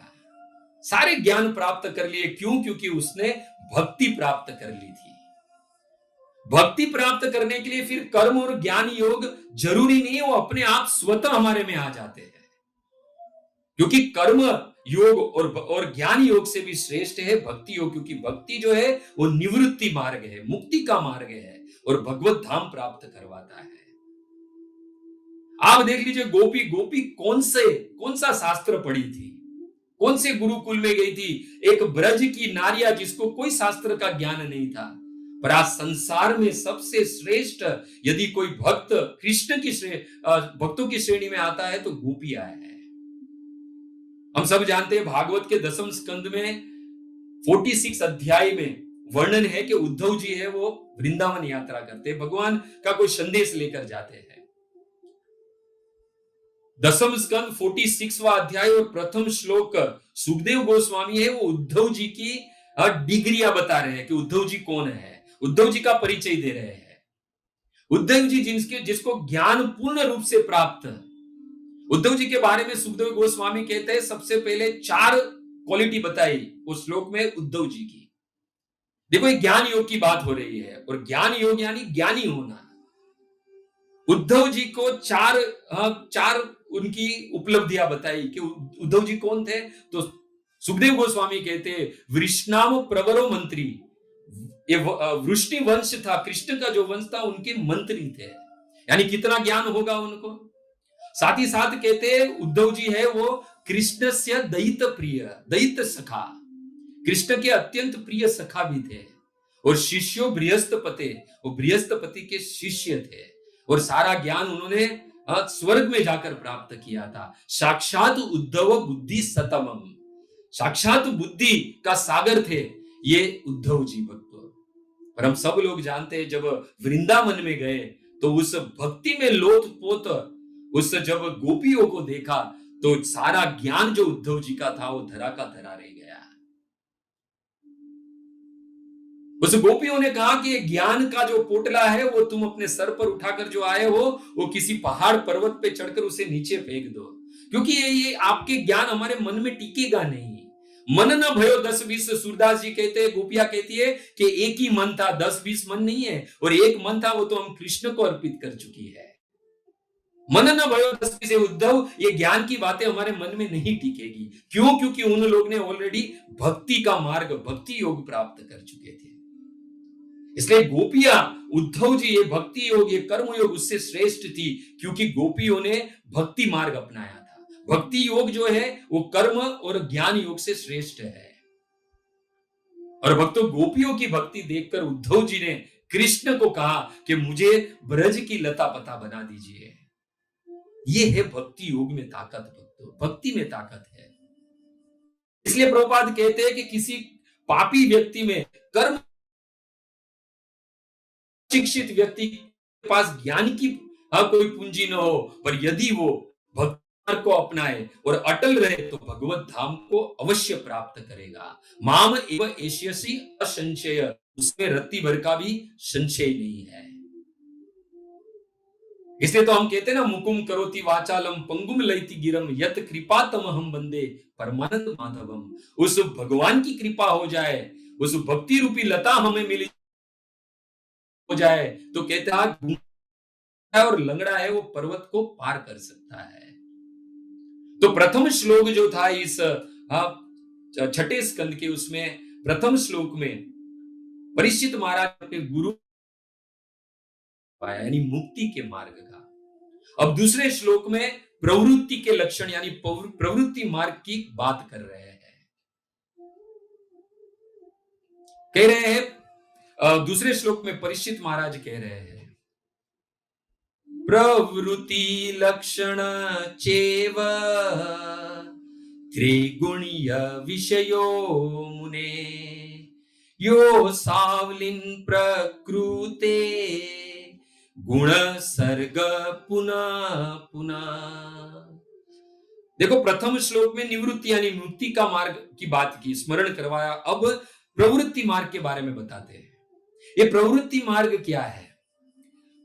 सारे ज्ञान प्राप्त कर लिए। क्यों? क्योंकि उसने भक्ति प्राप्त कर ली थी। भक्ति प्राप्त करने के लिए फिर कर्म और ज्ञान योग जरूरी नहीं है, वो अपने आप स्वतः हमारे में आ जाते हैं। क्योंकि कर्म योग और ज्ञान योग से भी श्रेष्ठ है भक्ति योग, क्योंकि भक्ति जो है वो निवृत्ति मार्ग है, मुक्ति का मार्ग है और भगवत धाम प्राप्त करवाता है। आप देख लीजिए, गोपी कौन सा शास्त्र पढ़ी थी, कौन से गुरुकुल में गई थी? एक ब्रज की नारिया जिसको कोई शास्त्र का ज्ञान नहीं था, पर आज संसार में सबसे श्रेष्ठ यदि कोई भक्त कृष्ण की भक्तों की श्रेणी में आता है तो गोपियां है। हम सब जानते हैं भागवत के 10वें स्कंद में 46 अध्याय में वर्णन है कि उद्धव जी है वो वृंदावन यात्रा करते, भगवान का कोई संदेश लेकर जाते हैं। 10वें स्कंद 46वां अध्याय और प्रथम श्लोक सुखदेव गोस्वामी है वो उद्धव जी की डिग्रियां बता रहे हैं कि उद्धव जी कौन है, उद्धव जी का परिचय दे रहे हैं। उद्धव जी जिसको ज्ञान पूर्ण रूप से प्राप्त, उद्धव जी के बारे में सुखदेव गोस्वामी कहते हैं सबसे पहले 4 क्वालिटी बताई उस श्लोक में उद्धव जी की। देखो, एक ज्ञान योग की बात हो रही है और ज्ञान योग यानी ज्ञानी होना। उद्धव जी को चार उनकी उपलब्धियां बताई कि उद्धव जी कौन थे। तो सुखदेव गोस्वामी कहते हैं वृषणाम प्रवरो मंत्री, ये वृष्णि वंश था, कृष्ण का जो वंश था उनके मंत्री थे, यानी कितना ज्ञान होगा उनको। साथ ही साथ कहते हैं उद्धव जी है वो कृष्ण से दयित प्रिय, दयित सखा, कृष्ण के अत्यंत प्रिय सखा भी थे। और शिष्यो बृहस्पति, वो बृहस्पति के शिष्य थे और सारा ज्ञान उन्होंने स्वर्ग में जाकर प्राप्त किया था। साक्षात उद्धव बुद्धि सतमम, साक्षात बुद्धि का सागर थे ये उद्धव जी भक्त। और हम सब लोग जानते हैं जब वृंदावन में गए तो उस भक्ति में लोथ-पोथ उस जब गोपियों को देखा तो सारा ज्ञान जो उद्धव जी का था वो धरा का धरा रह गया। उस गोपियों ने कहा कि ज्ञान का जो पोटला है वो तुम अपने सर पर उठाकर जो आए हो वो किसी पहाड़ पर्वत पे चढ़कर उसे नीचे फेंक दो, क्योंकि ये आपके ज्ञान हमारे मन में टिकेगा नहीं। मन न भयो 10-20, सूरदास जी कहते हैं, गोपियां कहती है कि एक ही मन था, 10-20 मन नहीं है, और एक मन था वो तो हम कृष्ण को अर्पित कर चुकी है। मन न भयो 10-20 उद्धव, ये ज्ञान की बातें हमारे मन में नहीं टिकेगी। क्यों? क्योंकि उन लोग ने ऑलरेडी भक्ति का मार्ग, भक्ति योग प्राप्त कर चुके थे। इसलिए गोपियां, उद्धव जी, ये भक्ति योग, ये कर्म योग उससे श्रेष्ठ थी क्योंकि गोपियों ने भक्ति मार्ग अपनाया था। भक्ति योग जो है वो कर्म और ज्ञान योग से श्रेष्ठ है। और भक्तों, गोपियों की भक्ति देखकर उद्धव जी ने कृष्ण को कहा कि मुझे ब्रज की लता पता बना दीजिए। ये है भक्ति योग में ताकत, भक्तों, भक्ति में ताकत है। इसलिए प्रभुपाद कहते हैं कि किसी पापी व्यक्ति में, कर्म शिक्षित व्यक्ति के पास ज्ञान की कोई पूंजी न हो, पर यदि वो भक्ति को अपनाए और अटल रहे तो भगवत धाम को अवश्य प्राप्त करेगा। माम एव एष्यसि असंशय, उसमें रत्ती भर का भी संशय नहीं है। इसलिए तो हम कहते हैं ना, मुकुम करोति वाचालम पंगुम लयति गिरम यत कृपातम हम बंदे परमानंद माधवम। उस भगवान की कृपा हो जाए, उस भक्ति रूपी लता हमें मिल हो जाए तो कहते हैं और लंगड़ा है वो पर्वत को पार कर सकता है। तो प्रथम श्लोक जो था इस 6ठे स्कंद के, उसमें प्रथम श्लोक में परीक्षित महाराज के गुरु पाया, यानी मुक्ति के मार्ग का। अब दूसरे श्लोक में प्रवृत्ति के लक्षण यानी प्रवृत्ति मार्ग की बात कर रहे हैं। कह रहे हैं दूसरे श्लोक में परीक्षित महाराज कह रहे हैं, प्रवृत्ति लक्षण चेव त्रिगुणीय विषयो मुने यो सावलिन प्रकृते गुण सर्ग पुनः पुनः। देखो, प्रथम श्लोक में निवृत्ति यानी मुक्ति का मार्ग की बात की, स्मरण करवाया। अब प्रवृत्ति मार्ग के बारे में बताते हैं। ये प्रवृत्ति मार्ग क्या है?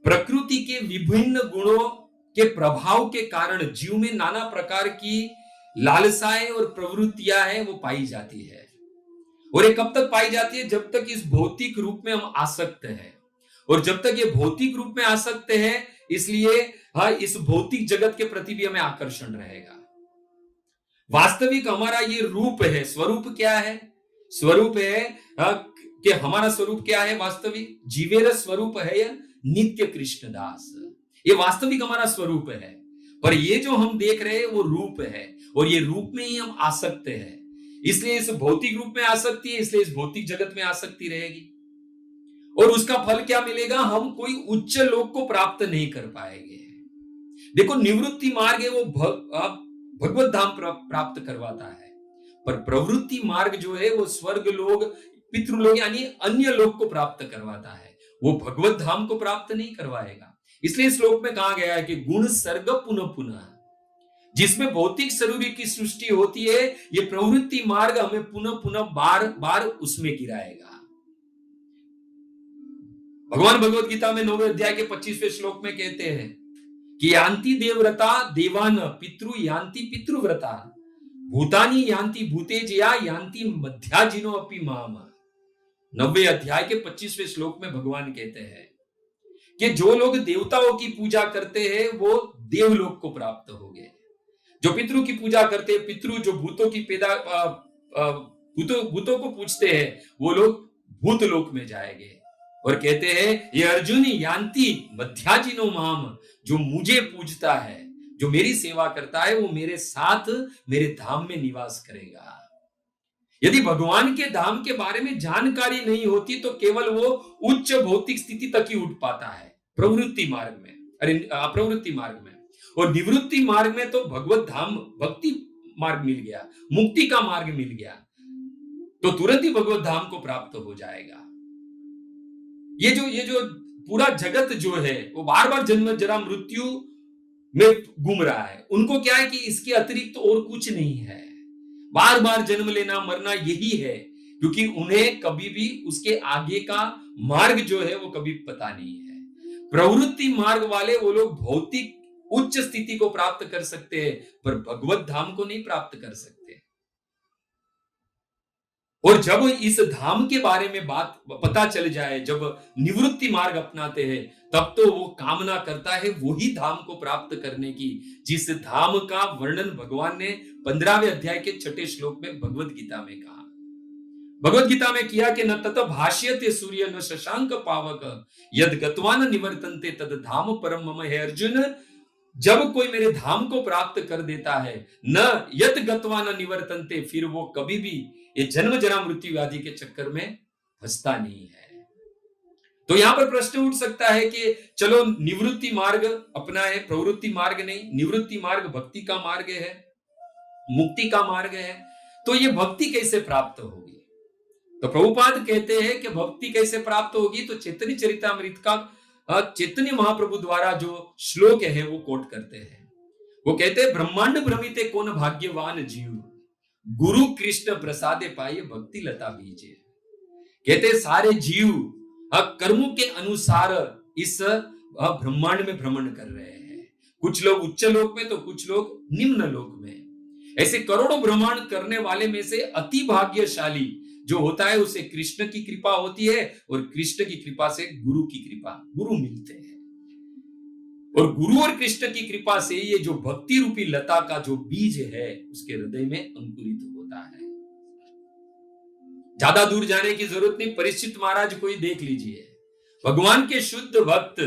प्रकृति के विभिन्न गुणों के प्रभाव के कारण जीव में नाना प्रकार की लालसाएं और प्रवृत्तियां हैं वो पाई जाती है। और ये कब तक पाई जाती है? जब तक इस भौतिक रूप में हम आसक्त हैं। और जब तक ये भौतिक रूप में आ सकते हैं, इसलिए हाँ, इस भौतिक जगत के प्रति भी हमें आकर्षण रहेगा। वास्तविक हमारा ये रूप है, स्वरूप क्या है? स्वरूप है हाँ, कि हमारा स्वरूप क्या है? वास्तविक जीवेर स्वरूप है यह नित्य कृष्णदास। ये वास्तविक हमारा स्वरूप है। पर ये जो हम देख रहे हैं वो रूप है, और ये रूप में ही हम आसक्त हैं। इसलिए इस भौतिक रूप में आसक्ति है, इसलिए इस भौतिक जगत में आसक्ति रहेगी। और उसका फल क्या मिलेगा? हम कोई उच्च लोक को प्राप्त नहीं कर पाएंगे। देखो, निवृत्ति मार्ग है वो भगवत धाम प्राप्त करवाता है, पर प्रवृत्ति मार्ग जो है वो स्वर्ग लोग, पितृलोक यानी अन्य लोक को प्राप्त करवाता है, वो भगवत धाम को प्राप्त नहीं करवाएगा। इसलिए श्लोक में कहा गया है कि गुण सर्ग पुनः पुनः, जिसमें भौतिक शरीर की सृष्टि होती है, ये प्रवृत्ति मार्ग हमें पुनः पुनः बार बार उसमें गिराएगा। भगवान भगवत गीता में 9वें अध्याय के 25वें श्लोक में कहते हैं कि यान्ति देवव्रता देवान पितृ यान्ति पितृव्रता भूतानि यान्ति भूतेजया यान्ति मध्याजिनो अपि माम। 9वें अध्याय के 25वें श्लोक में भगवान कहते हैं कि जो लोग देवताओं की पूजा करते हैं वो देवलोक को प्राप्त होंगे, जो पितृ की पूजा करते हैं, पितृ जो भूतों की भूतों को पूजते हैं, वो लोग भूतलोक में जाएंगे। और कहते हैं ये अर्जुन यान्ति मध्याजिनो माम, जो मुझे पूजता है, जो मेरी सेवा करता है, वो मेरे साथ मेरे धाम में निवास करेगा। यदि भगवान के धाम के बारे में जानकारी नहीं होती तो केवल वो उच्च भौतिक स्थिति तक ही उठ पाता है प्रवृत्ति मार्ग में, अप्रवृत्ति मार्ग में। और निवृत्ति मार्ग में तो भगवत धाम भक्ति मार्ग मिल गया, मुक्ति का मार्ग मिल गया, तो तुरंत ही भगवत धाम को प्राप्त हो जाएगा। ये जो पूरा जगत जो है वो बार बार जन्म जरा मृत्यु में घूम रहा है, उनको क्या है कि इसके अतिरिक्त तो और कुछ नहीं है। बार बार जन्म लेना मरना यही है, क्योंकि उन्हें कभी भी उसके आगे का मार्ग जो है वो कभी पता नहीं है। प्रवृत्ति मार्ग वाले वो लोग भौतिक उच्च स्थिति को प्राप्त कर सकते हैं, पर भगवत धाम को नहीं प्राप्त कर सकते। और जब इस धाम के बारे में बात पता चल जाए, जब निवृत्ति मार्ग अपनाते हैं, तब तो वो कामना करता है वही धाम को प्राप्त करने की, जिस धाम का वर्णन भगवान ने 15वें अध्याय के 6ठे श्लोक में भगवत गीता में कहा। भगवत गीता में किया कि न तत भाष्यते सूर्य न शशांक पावक यद गत्वान निवर्तन्ते तद धाम परम मम। है अर्जुन, जब कोई मेरे धाम को प्राप्त कर देता है, न यत गत्वान निवर्तन्ते, फिर वो कभी भी ये जन्म जरा मृत्यु आदि के चक्कर में फंसता नहीं है। तो यहां पर प्रश्न उठ सकता है कि चलो निवृत्ति मार्ग अपना है, प्रवृत्ति मार्ग नहीं। निवृत्ति मार्ग भक्ति का मार्ग है, मुक्ति का मार्ग है, तो ये भक्ति कैसे प्राप्त होगी? तो प्रभुपाद कहते हैं कि भक्ति कैसे प्राप्त होगी, तो चैतन्य चरितामृत का चैतन्य महाप्रभु द्वारा जो श्लोक है वो कोट करते हैं। वो कहते हैं ब्रह्मांड भ्रमिते कौन भाग्यवान जीव, गुरु कृष्ण प्रसादे पाए भक्ति लता बीजे। कहते सारे जीव कर्मों के अनुसार इस ब्रह्मांड में भ्रमण कर रहे हैं। कुछ लोग उच्च लोक में तो कुछ लोग निम्न लोक में। ऐसे करोड़ों भ्रमण करने वाले में से अति भाग्यशाली जो होता है उसे कृष्ण की कृपा होती है, और कृष्ण की कृपा से गुरु की कृपा, गुरु मिलते हैं। और गुरु और कृष्ण की कृपा से ये जो भक्ति रूपी लता का जो बीज है उसके हृदय में अंकुरित होता है। ज्यादा दूर जाने की जरूरत नहीं, परीक्षित महाराज को ही देख लीजिए। भगवान के शुद्ध भक्त,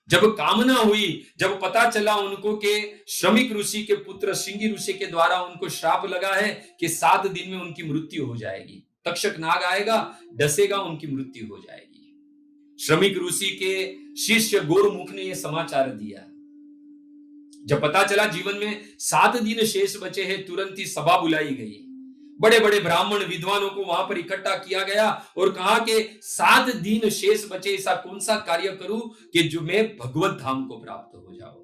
जब कामना हुई, जब पता चला उनको के श्रमिक ऋषि के पुत्र श्रृंगी ऋषि के द्वारा उनको श्राप लगा है कि 7 दिन में उनकी मृत्यु हो जाएगी, तक्षक नाग आएगा, डसेगा, उनकी मृत्यु हो जाएगी। श्रमिक ऋषि के शिष्य गौरमुख ने यह समाचार दिया। जब पता चला जीवन में 7 दिन शेष बचे हैं, तुरंत ही सभा बुलाई गई। बड़े बड़े ब्राह्मण विद्वानों को वहां पर इकट्ठा किया गया और कहा कि 7 दिन शेष बचे, ऐसा कौन सा कार्य करूं कि जो मैं भगवत धाम को प्राप्त हो जाऊं।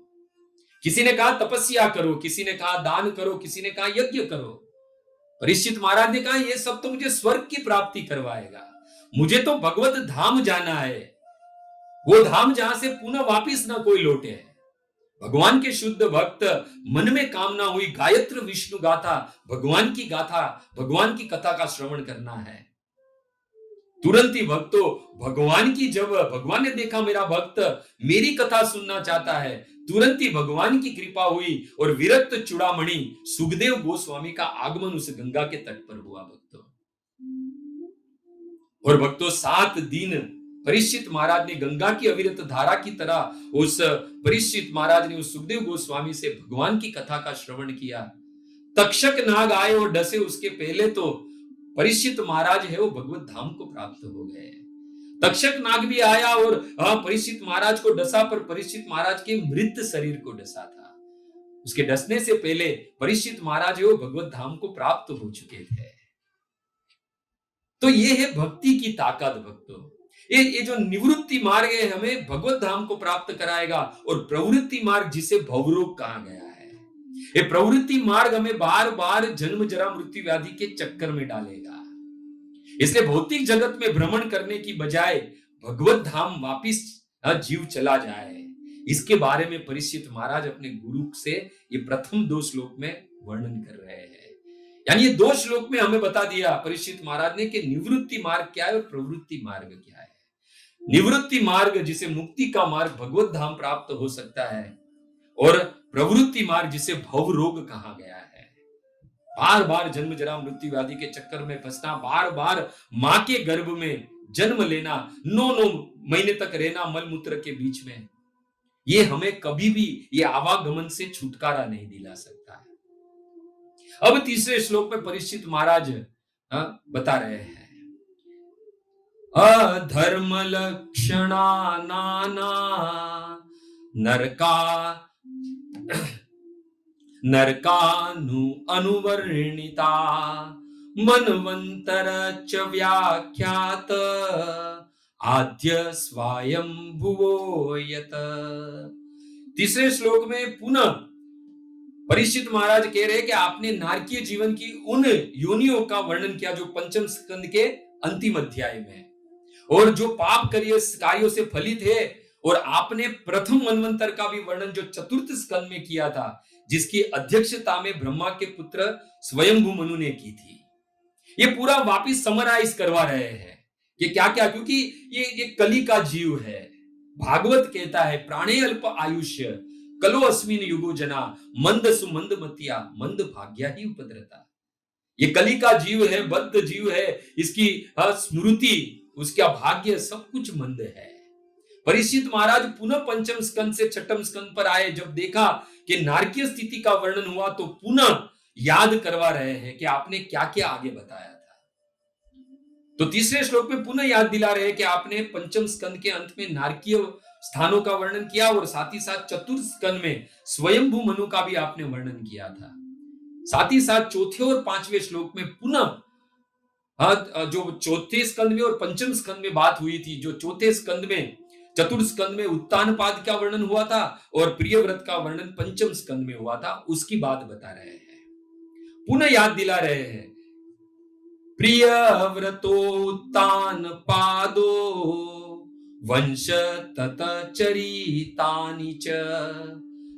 किसी ने कहा तपस्या करो, किसी ने कहा दान करो, किसी ने कहा यज्ञ करो। परीक्षित महाराज ने कहा यह सब तो मुझे स्वर्ग की प्राप्ति करवाएगा, मुझे तो भगवत धाम जाना है, वो धाम जहां से पुनः वापिस ना कोई लौटे। भगवान के शुद्ध भक्त मन में कामना हुई गायत्र विष्णु गाथा, भगवान की गाथा, भगवान की कथा का श्रवण करना है। तुरंत ही भक्तो भगवान की, जब भगवान ने देखा मेरा भक्त मेरी कथा सुनना चाहता है, तुरंत ही भगवान की कृपा हुई और विरक्त चूड़ामणि सुखदेव गोस्वामी का आगमन उस गंगा के तट पर हुआ भक्तों। और भक्तों 7 दिन परीक्षित महाराज ने गंगा की अविरत धारा की तरह उस परीक्षित महाराज ने उस सुखदेव गोस्वामी से भगवान की कथा का श्रवण किया। तक्षक नाग आए और डसे उसके पहले तो परीक्षित महाराज है वो भगवत धाम को प्राप्त हो गए। तक्षक नाग भी आया और परीक्षित महाराज को डसा, पर परीक्षित महाराज के मृत शरीर को डसा था। उसके डसने से पहले परीक्षित महाराज है वो भगवत धाम को प्राप्त हो चुके थे। तो ये है भक्ति की ताकत भक्तों। ये जो निवृत्ति मार्ग है हमें भगवत धाम को प्राप्त कराएगा, और प्रवृत्ति मार्ग जिसे भवरोग कहा गया है, ये प्रवृत्ति मार्ग हमें बार बार जन्म जरा मृत्यु व्याधि के चक्कर में डालेगा। इसलिए भौतिक जगत में भ्रमण करने की बजाय भगवत धाम वापिस जीव चला जाए, इसके बारे में परीक्षित महाराज अपने गुरु से ये प्रथम 2 श्लोक में वर्णन कर रहे हैं। यानी ये 2 श्लोक में हमें बता दिया परीक्षित महाराज ने कि निवृत्ति मार्ग क्या है और प्रवृत्ति मार्ग क्या है। निवृत्ति मार्ग जिसे मुक्ति का मार्ग भगवत धाम प्राप्त हो सकता है, और प्रवृत्ति मार्ग जिसे भव रोग कहा गया है। बार बार जन्म जरा मृत्यु व्याधि के चक्कर में फंसना, बार बार मां के गर्भ में जन्म लेना, 9 महीने तक रहना मलमूत्र के बीच में, ये हमें कभी भी ये आवागमन से छुटकारा नहीं दिला सकता है। अब तीसरे श्लोक में परीक्षित महाराज बता रहे हैं, अधर्म लक्षणा नाना नरकानु अनुवर्णिता मनवंतर च व्याख्यात आद्य स्वयं भुवो यत। तीसरे श्लोक में पुनः परीक्षित महाराज कह रहे हैं कि आपने नारकीय जीवन की उन योनियों का वर्णन किया जो पंचम स्कंद के अंतिम अध्याय में, और जो पाप कार्यों से फलित है, और आपने प्रथम मनवंतर का भी वर्णन जो चतुर्थ स्कंद में किया था, जिसकी अध्यक्षता में ब्रह्मा के पुत्र स्वयंभू मनु ने की थी। ये पूरा वापिस समराइज करवा रहे हैं कि क्या क्या, क्योंकि ये कली का जीव है। भागवत कहता है प्राणे अल्प आयुष्य कलो अस्मिन युगो जना मंद सुमंद मतिया मंद भाग्या ही उपद्रता। ये कली का जीव है, बद्ध जीव है, इसकी स्मृति, उसका भाग्य सब कुछ मंद है। परीक्षित महाराज पुनः पंचम स्कंद से छठम स्कंद पर आए, जब देखा कि नारकीय स्थिति का वर्णन हुआ तो पुनः याद करवा रहे हैं कि आपने क्या क्या आगे बताया था। तो तीसरे श्लोक में पुनः याद दिला रहे हैं कि आपने पंचम स्कंद के अंत में नारकीय स्थानों का वर्णन किया, और साथ ही साथ चतुर्थ स्कंद में स्वयंभू मनु का भी आपने वर्णन किया था। साथ ही साथ चौथे और 5वें श्लोक में पुनः जो चौथे स्कंद में और पंचम स्कंद में बात हुई थी, जो चौथे स्कंद में चतुर्थ स्कंद में उत्तानपाद का वर्णन हुआ था और प्रियव्रत का वर्णन पंचम स्कंद में हुआ था, उसकी बात बता रहे हैं, पुनः याद दिला रहे हैं। प्रियव्रतो उत्तानपादो वंश तत चरितानि च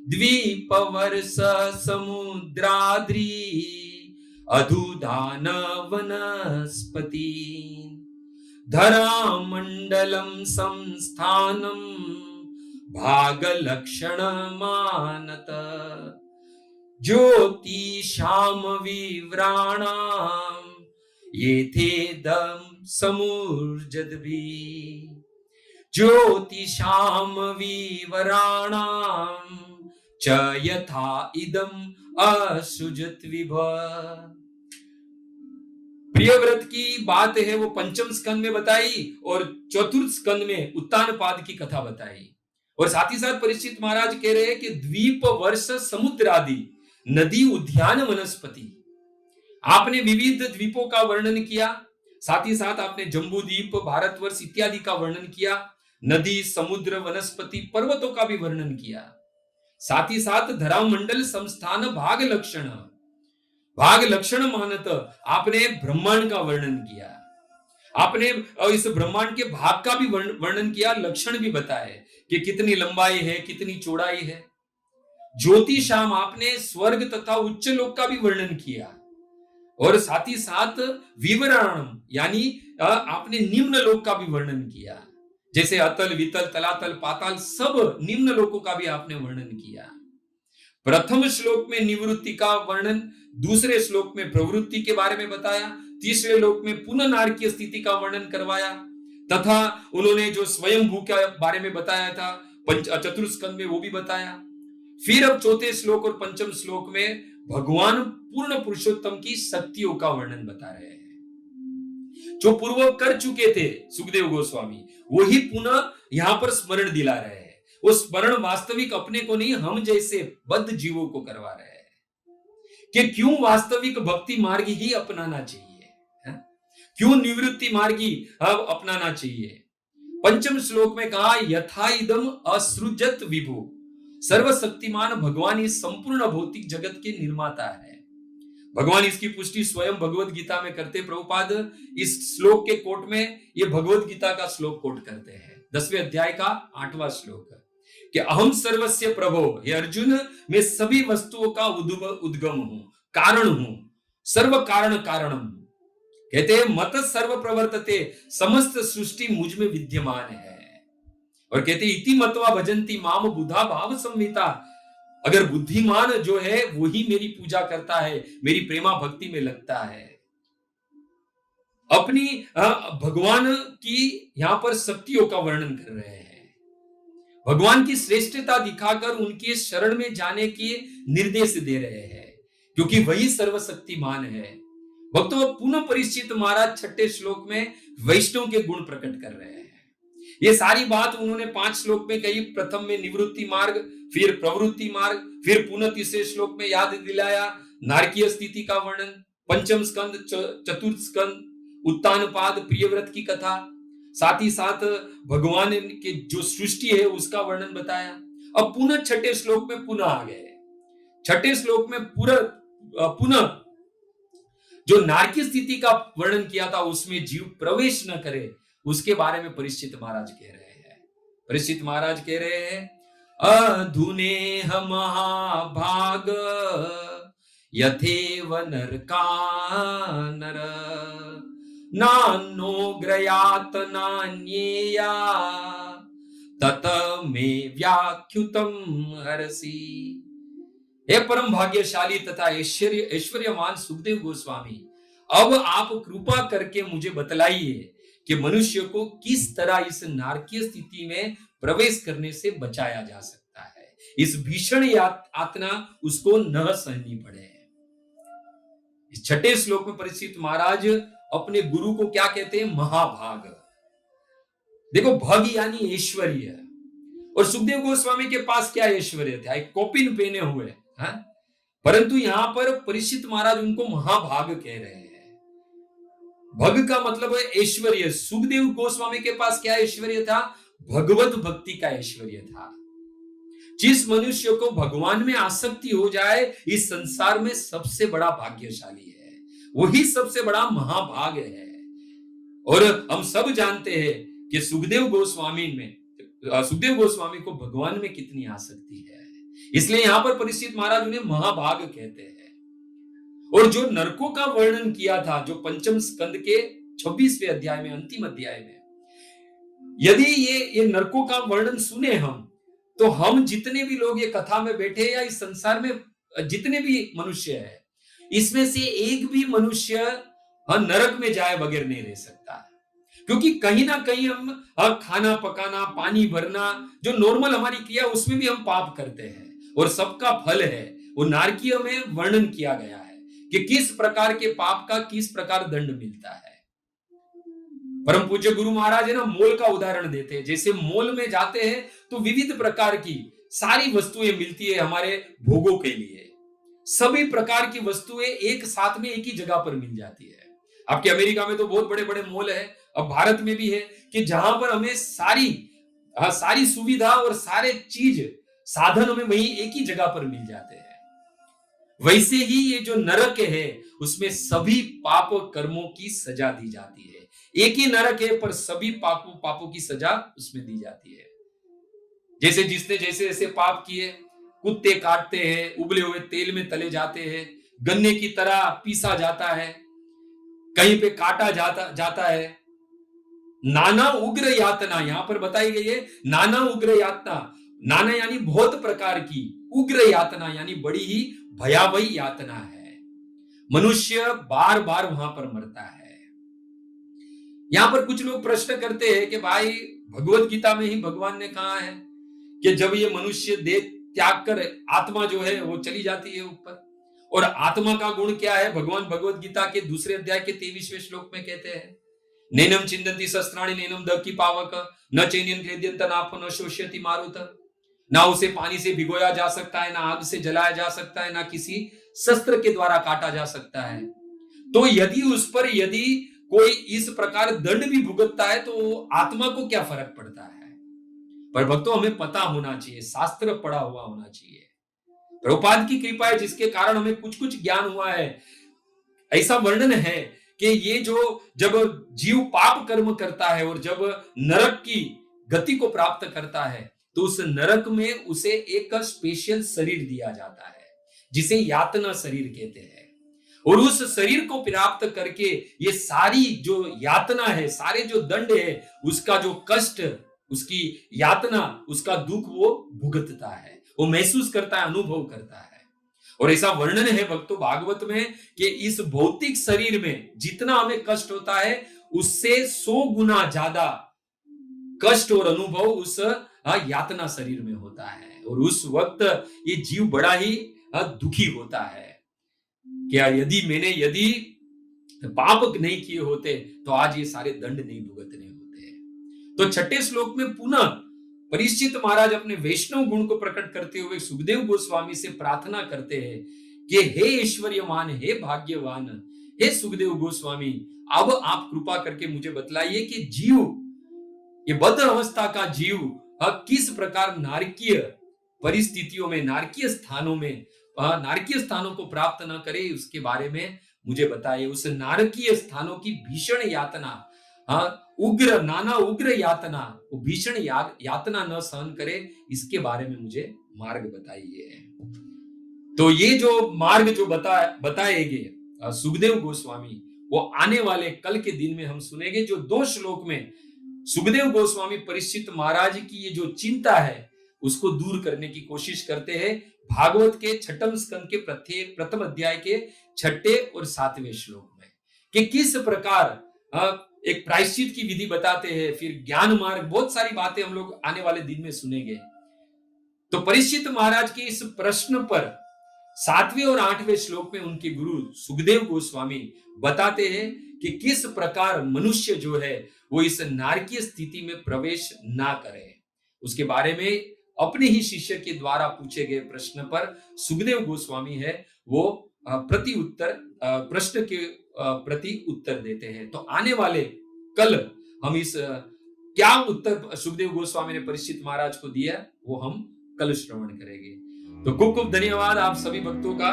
द्वीपवर्ष समुद्राद्रि अधुदान वनस्पति धरामंडलम संस्थानम भागलक्षण मानत ज्योतिषाम विव्राणाम येथेदम समूर्जद्भि ज्योतिषाम विवराणाम च यथा इदम असुजत विभ। प्रियव्रत की बात है वो पंचम स्कंद में बताई, और चतुर्थ स्कंद में उत्तानपाद की कथा बताई। और साथ ही साथ परीक्षित महाराज कह रहे हैं कि द्वीप वर्ष समुद्र आदि नदी उद्यान वनस्पति, आपने विविध द्वीपों का वर्णन किया, साथ ही साथ आपने जम्बू द्वीप भारतवर्ष इत्यादि का वर्णन किया, नदी समुद्र वनस्पति पर्वतों का भी वर्णन किया, साथ ही साथ धरामंडल संस्थान भाग लक्षण मानत आपने ब्रह्मांड का वर्णन किया, आपने इस ब्रह्मांड के भाग का भी वर्णन किया, लक्षण भी बताए कि कितनी लंबाई है, कितनी चौड़ाई है। ज्योतिषाम आपने स्वर्ग तथा उच्च लोक का भी वर्णन किया, और साथ ही साथ विवरणम यानी आपने निम्न लोक का भी वर्णन किया, जैसे अतल वितल तलातल पाताल सब निम्न लोकों का भी आपने वर्णन किया। प्रथम श्लोक में निवृत्ति का वर्णन, दूसरे श्लोक में प्रवृत्ति के बारे में बताया, तीसरे श्लोक में पुनः नारकीय स्थिति का वर्णन करवाया, तथा उन्होंने जो स्वयंभू के बारे में बताया था चतुर्स्कंध में वो भी बताया। फिर अब चौथे श्लोक और पंचम श्लोक में भगवान पूर्ण पुरुषोत्तम की शक्तियों का वर्णन बता रहे हैं। जो पूर्व कर चुके थे सुखदेव गोस्वामी, वही पुनः यहां पर स्मरण दिला रहे हैं। वो स्मरण वास्तविक अपने को नहीं, हम जैसे बद्ध जीवों को करवा रहे हैं कि क्यों वास्तविक भक्ति मार्ग ही अपनाना चाहिए, है? क्यों निवृत्ति मार्ग ही अपनाना चाहिए। पंचम श्लोक में कहा यथा इदम असृजत विभु, सर्वशक्तिमान भगवान इस संपूर्ण भौतिक जगत के निर्माता है। भगवान इसकी पुष्टि स्वयं भगवत गीता में करते। प्रभुपाद इस श्लोक के कोट में ये भगवत गीता का श्लोक कोट करते हैं, 10वें अध्याय का 8वां श्लोक, कि अहम सर्वस्य प्रभो, हे अर्जुन मैं सभी वस्तुओं का उद्गम हूं, कारण हूं, सर्व कारण कारणम। कहते हैं मत सर्व प्रवर्तते, समस्त सृष्टि मुझ में विद्यमान है। और कहते इति मत्वा भजन्ति माम बुधा भाव संहिता, अगर बुद्धिमान जो है वही मेरी पूजा करता है, मेरी प्रेमा भक्ति में लगता है। अपनी भगवान की यहां पर शक्तियों का वर्णन कर रहे हैं, भगवान की श्रेष्ठता दिखाकर उनके शरण में जाने के निर्देश दे रहे हैं, क्योंकि वही सर्वशक्तिमान है। भक्तों पुनः परीक्षित महाराज छठे श्लोक में वैष्णव के गुण प्रकट कर रहे हैं। ये सारी बात उन्होंने 5 श्लोक में कही। प्रथम में निवृत्ति मार्ग, फिर प्रवृत्ति मार्ग, फिर पुनः तीसरे श्लोक में याद दिलाया नारकीय स्थिति का वर्णन, पंचम स्कंद, चतुर्थ स्कंद, उत्तानपाद, प्रियव्रत की कथा, साथ ही साथ भगवान के जो सृष्टि है उसका वर्णन बताया। अब पुनः छठे श्लोक में पुनः आ गए। छठे श्लोक में पुनः जो नारकीय स्थिति का वर्णन किया था उसमें जीव प्रवेश न करे, उसके बारे में परीक्षित महाराज कह रहे हैं। परीक्षित महाराज कह रहे हैं अधुनेह महाभाग यथेव नरका नर नान्नो ग्रयात नान्येया तत में व्याख्युतम हरसी। हे परम भाग्यशाली तथा ऐश्वर्यवान सुखदेव गोस्वामी, अब आप कृपा करके मुझे बतलाइए कि मनुष्य को किस तरह इस नारकीय स्थिति में प्रवेश करने से बचाया जा सकता है, इस भीषण यातना उसको न सहनी पड़े। इस छठे श्लोक में परीक्षित महाराज अपने गुरु को क्या कहते हैं? महाभाग। देखो भग यानी ऐश्वर्य, और सुखदेव गोस्वामी के पास क्या ऐश्वर्य था? एक कौपिन पहने हुए, हाँ? परंतु यहां पर परीक्षित महाराज उनको महाभाग कह रहे हैं। भग का मतलब है ऐश्वर्य। सुखदेव गोस्वामी के पास क्या ऐश्वर्य था? भगवत भक्ति का ऐश्वर्य था। जिस मनुष्य को भगवान में आसक्ति हो जाए इस संसार में सबसे बड़ा भाग्यशाली है, वही सबसे बड़ा महाभाग है। और हम सब जानते हैं कि सुखदेव गोस्वामी को भगवान में कितनी आसक्ति है, इसलिए यहां पर परीक्षित महाराज उन्हें महाभाग कहते हैं। और जो नरकों का वर्णन किया था, जो पंचम स्कंद के 26वें अध्याय में, अंतिम अध्याय में, यदि ये नरकों का वर्णन सुने हम, तो हम जितने भी लोग ये कथा में बैठे या इस संसार में जितने भी मनुष्य है, इसमें से एक भी मनुष्य नरक में जाए बगैर नहीं रह सकता, क्योंकि कहीं ना कहीं हम खाना पकाना, पानी भरना, जो नॉर्मल हमारी क्रिया, उसमें भी हम पाप करते हैं और सबका फल है। वो नारकीय में वर्णन किया गया है कि किस प्रकार के पाप का किस प्रकार दंड मिलता है। परम पूज्य गुरु महाराज है ना, मोल का उदाहरण देते हैं। जैसे मोल में जाते हैं तो विविध प्रकार की सारी वस्तुएं मिलती है हमारे भोगों के लिए। सभी प्रकार की वस्तुएं एक साथ में एक ही जगह पर मिल जाती है। आपके अमेरिका में तो बहुत बड़े बड़े मॉल है, अब भारत में भी है, कि जहां पर हमें सारी सुविधा और सारे चीज साधन हमें वही एक ही जगह पर मिल जाते हैं। वैसे ही ये जो नरक है उसमें सभी पाप कर्मों की सजा दी जाती है। एक ही नरक है पर सभी पापों की सजा उसमें दी जाती है। जिसने जैसे जैसे पाप किए, कुत्ते काटते हैं, उबले हुए तेल में तले जाते हैं, गन्ने की तरह पीसा जाता है, कहीं पे काटा जाता है। नाना उग्र यातना यहां पर बताई गई है, नाना उग्र यातना, नाना यानी बहुत प्रकार की, उग्र यातना यानी बड़ी ही भयावह यातना है। मनुष्य बार बार वहां पर मरता है। यहां पर कुछ लोग प्रश्न करते हैं कि भाई भगवत गीता में ही भगवान ने कहा है कि जब ये मनुष्य देह त्याग कर आत्मा जो है वो चली जाती है ऊपर, और आत्मा का गुण क्या है, भगवान भगवत गीता के दूसरे अध्याय के 23वें श्लोक में कहते हैं, नैनम चिंतन्ति शस्त्राणि नैनम दकी पावक न चैन्यन क्लेद्यंत नापो न शोष्यति मारुत। ना उसे पानी से भिगोया जा सकता है, ना आग से जलाया जा सकता है, ना किसी शस्त्र के द्वारा काटा जा सकता है। तो यदि उस पर यदि कोई इस प्रकार दंड भी भुगतता है तो आत्मा को क्या फर्क पड़ता है। पर भक्तों हमें पता होना चाहिए, शास्त्र पढ़ा हुआ होना चाहिए। प्रभुपाद की कृपा है जिसके कारण हमें कुछ कुछ ज्ञान हुआ है। ऐसा वर्णन है कि ये जो जब जीव पाप कर्म करता है और जब नरक की गति को प्राप्त करता है तो उस नरक में उसे एक स्पेशल शरीर दिया जाता है जिसे यातना शरीर कहते हैं, और उस शरीर को प्राप्त करके ये सारी जो यातना है, सारे जो दंड है, उसका जो कष्ट, उसकी यातना, उसका दुख वो भुगतता है, वो महसूस करता है, अनुभव करता है। और ऐसा वर्णन है भक्तों भागवत में कि इस भौतिक शरीर में जितना हमें कष्ट होता है उससे 100 गुना ज्यादा कष्ट और अनुभव उस यातना शरीर में होता है। और उस वक्त ये जीव बड़ा ही दुखी होता है। क्या यदि पाप नहीं किए होते तो आज ये सारे दंड नहीं भुगतने होते। तो छठे श्लोक में पुनः परीक्षित महाराज अपने वैष्णव गुण को प्रकट करते हुए सुखदेव गोस्वामी से प्रार्थना करते हैं कि हे ऐश्वर्यमान, हे भाग्यवान, हे सुखदेव गोस्वामी, अब आप कृपा करके मुझे बतलाइए कि जीव, ये बद्ध अवस्था का जीव किस प्रकार नारकीय परिस्थितियों में, नारकीय स्थानों को प्राप्त न करे, उसके बारे में मुझे बताइए। उस नारकीय स्थानों की भीषण यातना, नाना उग्र यातना, वो भीषण यातना न सहन करे, इसके बारे में मुझे मार्ग बताइए। तो ये जो मार्ग जो बताएंगे सुखदेव गोस्वामी, वो आने वाले कल के दिन में हम सुनेंगे। जो 2 श्लोक में सुखदेव गोस्वामी परीक्षित महाराज की ये जो चिंता है उसको दूर करने की कोशिश करते हैं भागवत के 6वें स्कंद के प्रथम अध्याय के 6 और 7वें श्लोक में, कि किस प्रकार एक प्रायश्चित की विधि बताते हैं, फिर ज्ञान मार्ग, बहुत सारी बातें हम लोग आने वाले दिन में सुनेंगे। तो परीक्षित महाराज के इस प्रश्न पर 7वें और 8वें श्लोक में उनके गुरु सुखदेव गोस्वामी बताते हैं कि किस प्रकार मनुष्य जो है वो इस नारकीय स्थिति में प्रवेश ना करे। उसके बारे में अपने ही शिष्य के द्वारा पूछे गए प्रश्न पर सुखदेव गोस्वामी है वो प्रश्न के प्रति उत्तर देते हैं। तो आने वाले कल हम इस क्या उत्तर सुखदेव गोस्वामी ने परीक्षित महाराज को दिया वो हम कल श्रवण करेंगे। तो खूब खूब धन्यवाद आप सभी भक्तों का।